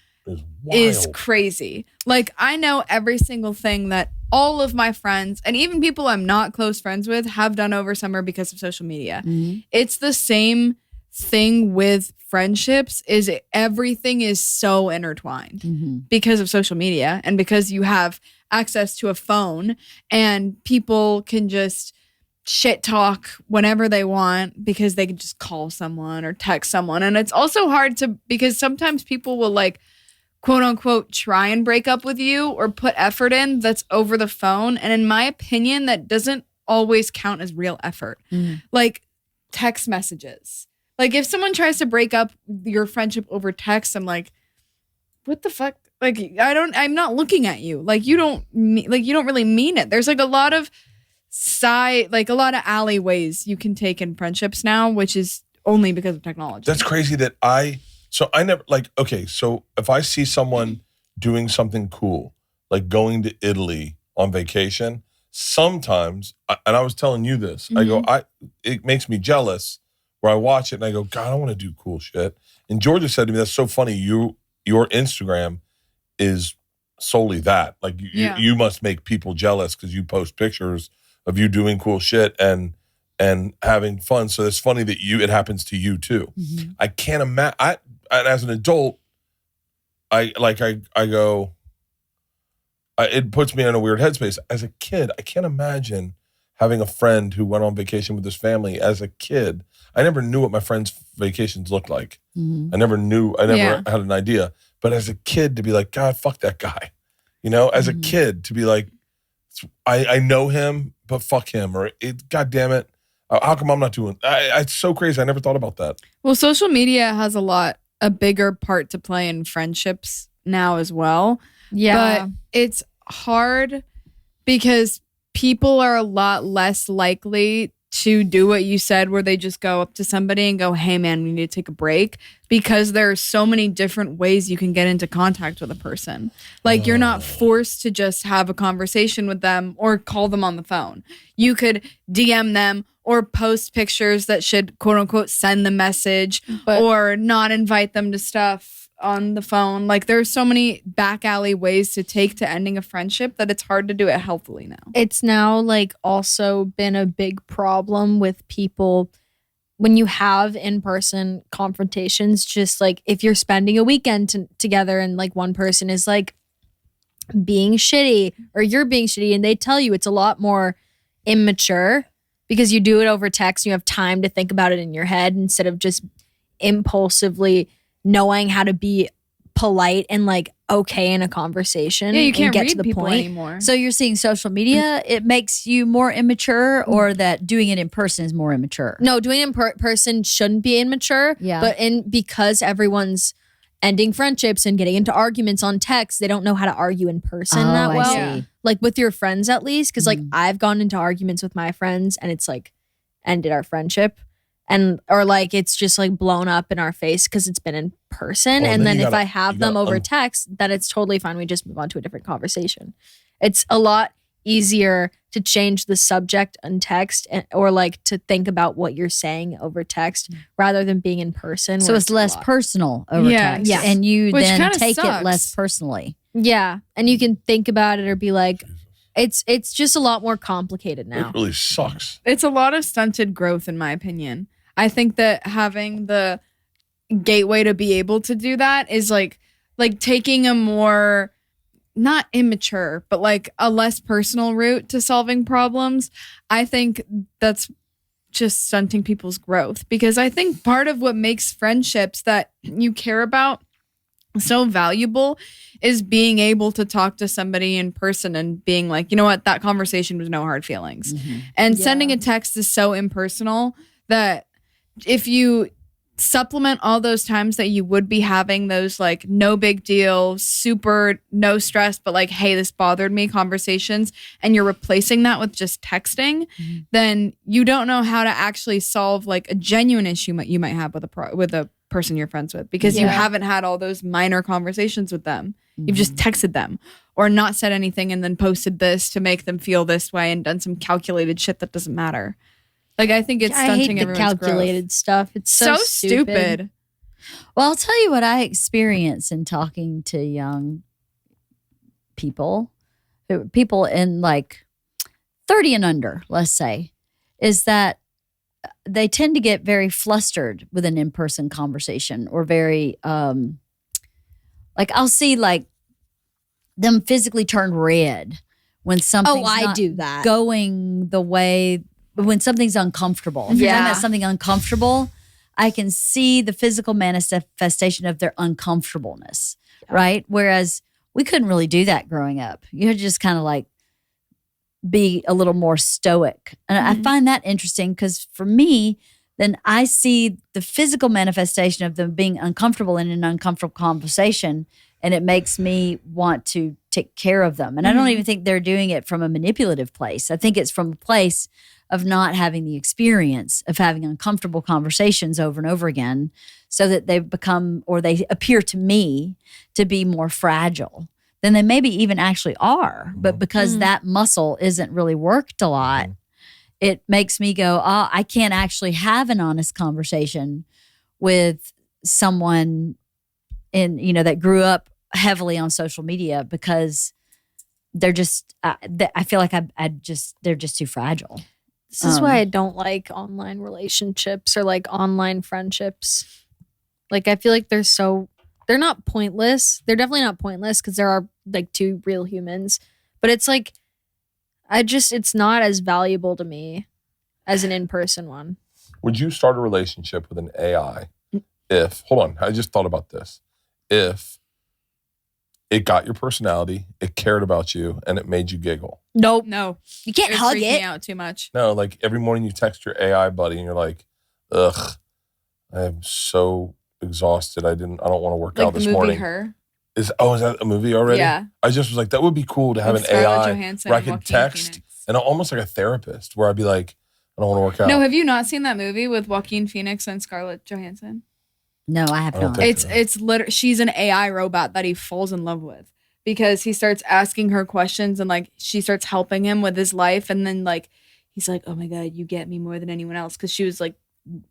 is crazy. Like I know every single thing that all of my friends and even people I'm not close friends with have done over summer because of social media. It's the same thing with friendships, is everything is so intertwined because of social media and because you have access to a phone and people can just shit talk whenever they want because they can just call someone or text someone. And it's also hard because sometimes people will like quote unquote try and break up with you or put effort in that's over the phone. And in my opinion, that doesn't always count as real effort. Like text messages. Like if someone tries to break up your friendship over text, I'm like, what the fuck? Like I'm not looking at you. Like you don't really mean it. There's like a lot of a lot of alleyways you can take in friendships now, which is only because of technology. That's crazy that I never so if I see someone doing something cool, like going to Italy on vacation, sometimes, and I was telling you this, I go, it makes me jealous where I watch it and I go, God, I want to do cool shit. And Georgia said to me, that's so funny. Your Instagram is solely that. Like you must make people jealous because you post pictures of you doing cool shit and having fun. So it's funny that it happens to you too. Mm-hmm. I can't imagine. As an adult, it puts me in a weird headspace. As a kid, I can't imagine having a friend who went on vacation with his family. As a kid, I never knew what my friends' vacations looked like. Mm-hmm. I never had an idea. But as a kid, to be like, God, fuck that guy. You know, as a kid, to be like, I know him, but fuck him. Or, God damn it, how come I'm not doing it's so crazy. I never thought about that. Well, social media has a bigger part to play in friendships now as well. Yeah. But it's hard because people are a lot less likely to do what you said, where they just go up to somebody and go, hey man, we need to take a break, because there are so many different ways you can get into contact with a person. Like you're not forced to just have a conversation with them or call them on the phone. You could DM them or post pictures that should quote unquote send the message, or not invite them to stuff on the phone. Like there's so many back alley ways to take to ending a friendship that it's hard to do it healthily now. It's now like also been a big problem with people when you have in-person confrontations. Just like if you're spending a weekend together and like one person is like being shitty or you're being shitty, and they tell you, it's a lot more immature because you do it over text. You have time to think about it in your head instead of just impulsively knowing how to be polite and like okay in a conversation. Yeah, you can't get read to the people point anymore. So you're seeing social media, it makes you more immature, or that doing it in person is more immature? No, doing it in person shouldn't be immature. Yeah. But because everyone's ending friendships and getting into arguments on text, they don't know how to argue in person that well. I see. Like with your friends at least. Because like I've gone into arguments with my friends and it's like ended our friendship. Or like it's just like blown up in our face because it's been in person. Well, and then then you if gotta- I have you them gotta over text, then it's totally fine. We just move on to a different conversation. It's a lot easier to change the subject in text or like to think about what you're saying over text rather than being in person. So where it's less a lot. personal over text. Yeah. And you Which then kinda take it sucks. less personally. Yeah. And you can think about it or be like, it's just a lot more complicated now. It really sucks. It's a lot of stunted growth, in my opinion. I think that having the gateway to be able to do that is like taking a more, not immature, but like a less personal route to solving problems. I think that's just stunting people's growth, because I think part of what makes friendships that you care about so valuable is being able to talk to somebody in person and being like, you know what, that conversation was no hard feelings. And sending a text is so impersonal that if you supplement all those times that you would be having those like no big deal, super no stress, but like, hey, this bothered me conversations, and you're replacing that with just texting, then you don't know how to actually solve like a genuine issue you might have with a person you're friends with, because you haven't had all those minor conversations with them. You've just texted them or not said anything and then posted this to make them feel this way and done some calculated shit that doesn't matter. Like, I think it's I stunting hate the everyone's calculated growth. stuff. It's so stupid. Well, I'll tell you what I experience in talking to young people in like 30 and under, let's say, is that they tend to get very flustered with an in-person conversation, or very like I'll see like them physically turn red when something's I not do that. going the way, when something's uncomfortable. If you're talking about something uncomfortable, I can see the physical manifestation of their uncomfortableness, right? Whereas we couldn't really do that growing up. You had to just kind of like be a little more stoic. And I find that interesting, because for me, then I see the physical manifestation of them being uncomfortable in an uncomfortable conversation, and it makes me want to take care of them. And I don't even think they're doing it from a manipulative place. I think it's from a place of not having the experience of having uncomfortable conversations over and over again, so that they become, or they appear to me to be more fragile than they maybe even actually are. But because that muscle isn't really worked a lot, it makes me go, oh, I can't actually have an honest conversation with someone that grew up heavily on social media, because they're just. I feel like they're just too fragile. This is why I don't like online relationships or like online friendships. Like I feel like they're not pointless. They're definitely not pointless because there are like two real humans. But it's like it's not as valuable to me as an in-person one. Would you start a relationship with an AI hold on, I just thought about this. If it got your personality, it cared about you, and it made you giggle. Nope. No. You can't hug freaked me it. out too much. No, like every morning you text your AI buddy and you're like, ugh, I am so exhausted. I don't want to work Like out the this movie morning. Her. Is that a movie already? Yeah. I just was like, that would be cool to have With an Scarlett AI Johansson where I and could Joaquin text Phoenix. and almost like a therapist where I'd be like, I don't want to work out. No, have you not seen that movie with Joaquin Phoenix and Scarlett Johansson? No, I have I don't not. think It's literally she's an AI robot that he falls in love with because he starts asking her questions and like she starts helping him with his life and then like he's like, oh my god, you get me more than anyone else because she was like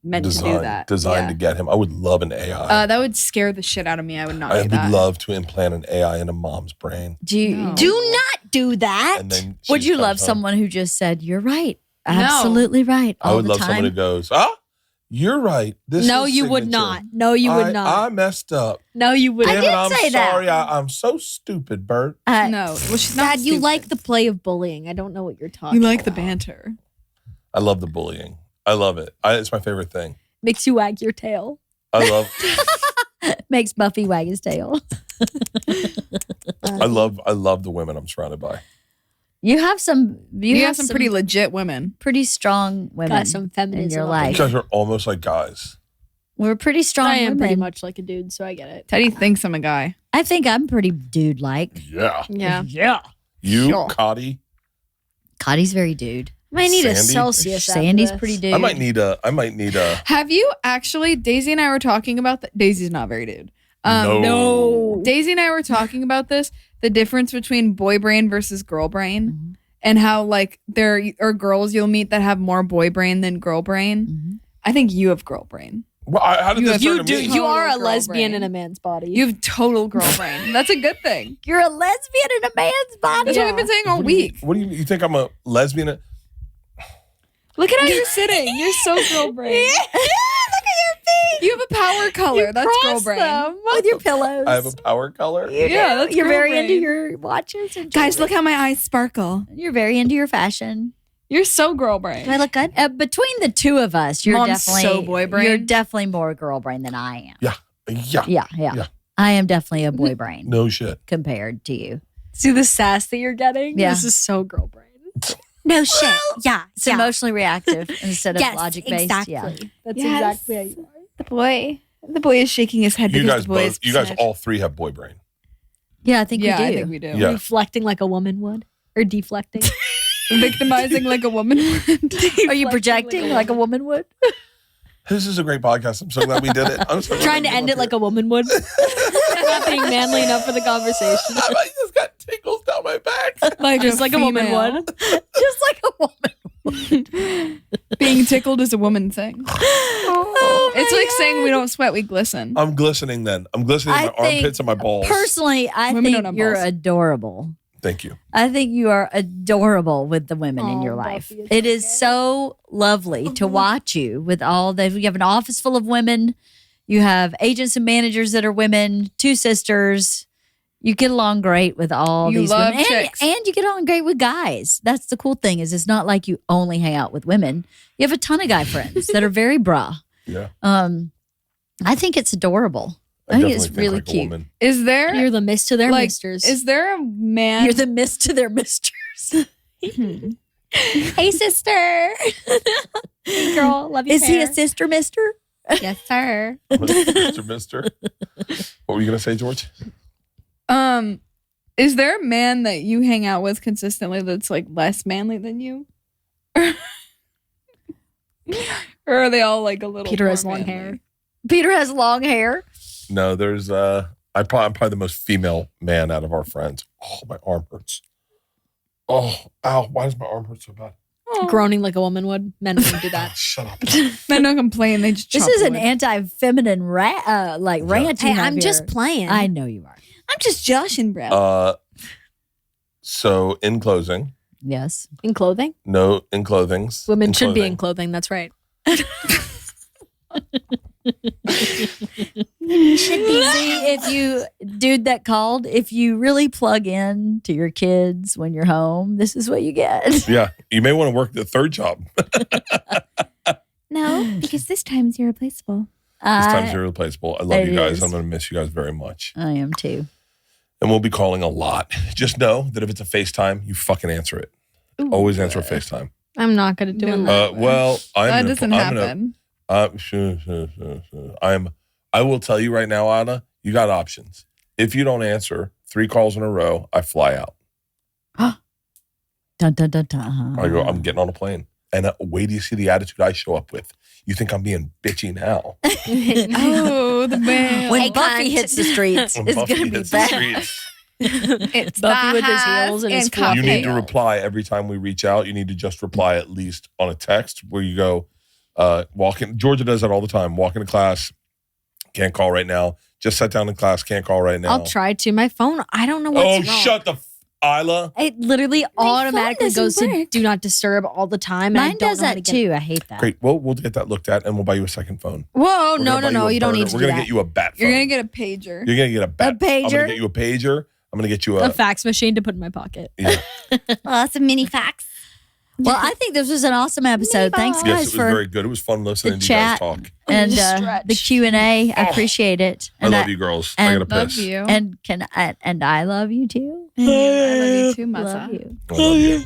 meant to do that. Designed to get him. I would love an AI. That would scare the shit out of me. I would not I do would that. love to implant an AI in a mom's brain. Do not do that. And then Would she you love comes home. someone who just said, "You're right, absolutely right"? I all would the love time? someone who goes, you're right. This No, is you would signature. not. No, you would not. I messed up. No, you would Damn not. it, I'm say that. sorry. I'm so stupid, Bert. No, well, she's not. Dad, you stupid. like the play of bullying. I don't know what you're talking You about. like the banter. I love the bullying. I love it. It's my favorite thing. Makes you wag your tail. I love Makes Buffy wag his tail. I love the women I'm surrounded by. You have some. You have some pretty legit women. pretty strong women. Got some feminism in your up You life. guys are almost like guys. We're pretty strong. I am pretty women. much like a dude, so I get it. Teddy thinks I'm a guy. I think I'm pretty dude-like. Yeah. Yeah. Yeah. You, Sure. Cotty. Cotty's very dude. Might need a Sandy? Celsius. after Sandy's this. pretty dude. I might need a Have you actually? Daisy and I were talking about that. Daisy's not very dude. No. Daisy and I were talking about this. The difference between boy brain versus girl brain, and how like there are girls you'll meet that have more boy brain than girl brain. I think you have girl brain. Well, how did this You turn to do. me? You are a Total girl lesbian brain. in a man's body. You have total girl brain. That's a good thing. You're a lesbian in a man's body. That's what we've been saying all What do you- week. What do you think I'm a lesbian? Look at how you're sitting. You're so girl brain. Look at your feet. You have a power color. That's girl brain. With your pillows. I have a power color. Yeah, that's You're girl very brain. into your watches. And Guys, jewelry. look how my eyes sparkle. You're very into your fashion. You're so girl brain. Do I look good? Between the two of us, you're Mom's definitely so boy brain. You're definitely more girl brain than I am. Yeah. Yeah. Yeah. I am definitely a boy brain No shit. compared to you. See the sass that you're getting? Yeah. This is so girl brain. No shit. Yeah. It's emotionally reactive instead of Yes, logic based. exactly. Yeah. That's Yes. exactly how you are. The boy is shaking his head You because guys the boy is both. You guys snitch. all three have boy brain. Yeah, I think Yeah, we do. I think we do. Yeah. Reflecting like a woman would, or deflecting. Victimizing like a woman would. Are you projecting like a woman would? This is a great podcast. I'm so glad we did it. I'm so glad Trying we to end did it like a woman would. Not being manly enough for the conversation. I just got tingles down my back. Like Just like a woman female. would. Just like a woman. Being tickled is a woman thing. Oh It's my like saying God. we don't sweat, we glisten. I'm glistening then. I'm glistening in I my think armpits and my balls. Personally, I Women don't think have you're balls. adorable. Thank you. I think you are adorable with the women in Oh, your life. Buffy is It is so lovely to watch you with all the. You have an office full of women. You have agents and managers that are women. 2 sisters. You get along great with all You these love women, chicks. and you get on great with guys. That's the cool thing. Is it's not like you only hang out with women. You have a ton of guy friends that are very bra. Yeah. I think it's adorable. I think it's definitely really like a cute. woman. Is there You're the miss to their like misters. is there a man You're the miss to their misters. hey, sister. Hey, girl, love you. Is he a sister, mister? Yes, sir. Mr. Mister. What were you gonna say, George? is there a man that you hang out with consistently that's like less manly than you? Or are they all like a little Peter more has long manly? hair. Peter has long hair. No, there's I'm probably the most female man out of our friends. Oh, my arm hurts. Oh, ow! Why does my arm hurt so bad? Groaning like a woman would. Men wouldn't do that. Shut up. Men don't complain, they just This chop is an wood. anti-feminine ranting. Hey, I'm up just here. playing. I know you are. I'm just joshing, bro. So in closing, Yes. In clothing? no in clothings. Women in should be clothing. in clothing. That's right. See, if you, dude that called, if you really plug in to your kids when you're home, this is what you get. Yeah, you may want to work the third job. No, because this time's irreplaceable. This time's irreplaceable. I love It you guys. is. I'm going to miss you guys very much. I am too. And we'll be calling a lot. Just know that if it's a FaceTime, you fucking answer it. Always answer a FaceTime. I'm not going to do it. Well, That doesn't happen. I will tell you right now, Anna, you got options. If you don't answer 3 calls in a row, I fly out. Dun, dun, dun, dun. I go, I'm getting on a plane. And wait till you see the attitude I show up with. You think I'm being bitchy now. Oh, the man. When Buffy hits the streets, When it's Buffy going to be hits the bad. streets. It's Buffy the with his hat heels and his cocktails. You need to reply every time we reach out. You need to just reply at least on a text where you go, walk in. Georgia does that all the time. Walk into class, can't call right now. Just sat down in class, can't call right now. I'll try to. My phone, I don't know what's wrong. Shut the Isla. It literally automatically doesn't goes to work. do not disturb all the time. And I Mine don't does know how that to get- too. I hate that. Great. Well, we'll get that looked at and we'll buy you a second phone. Whoa, We're no, gonna buy you don't burner. need to We're do going to that. get you a bat phone. You're going to get a pager. You're going to get a bat. I'm pager? going to get you a pager. I'm going to get you A fax machine to put in my pocket. Yeah. Well, that's a mini fax. Well, I think this was an awesome episode. Thanks, Yes, it guys, was for very good. It was fun listening the to you guys chat talk. and Stretch. the Q&A. I appreciate it. I And love you girls. I and got to Love piss. you. And I love you too. I love you too, Masa. Love you. I love you.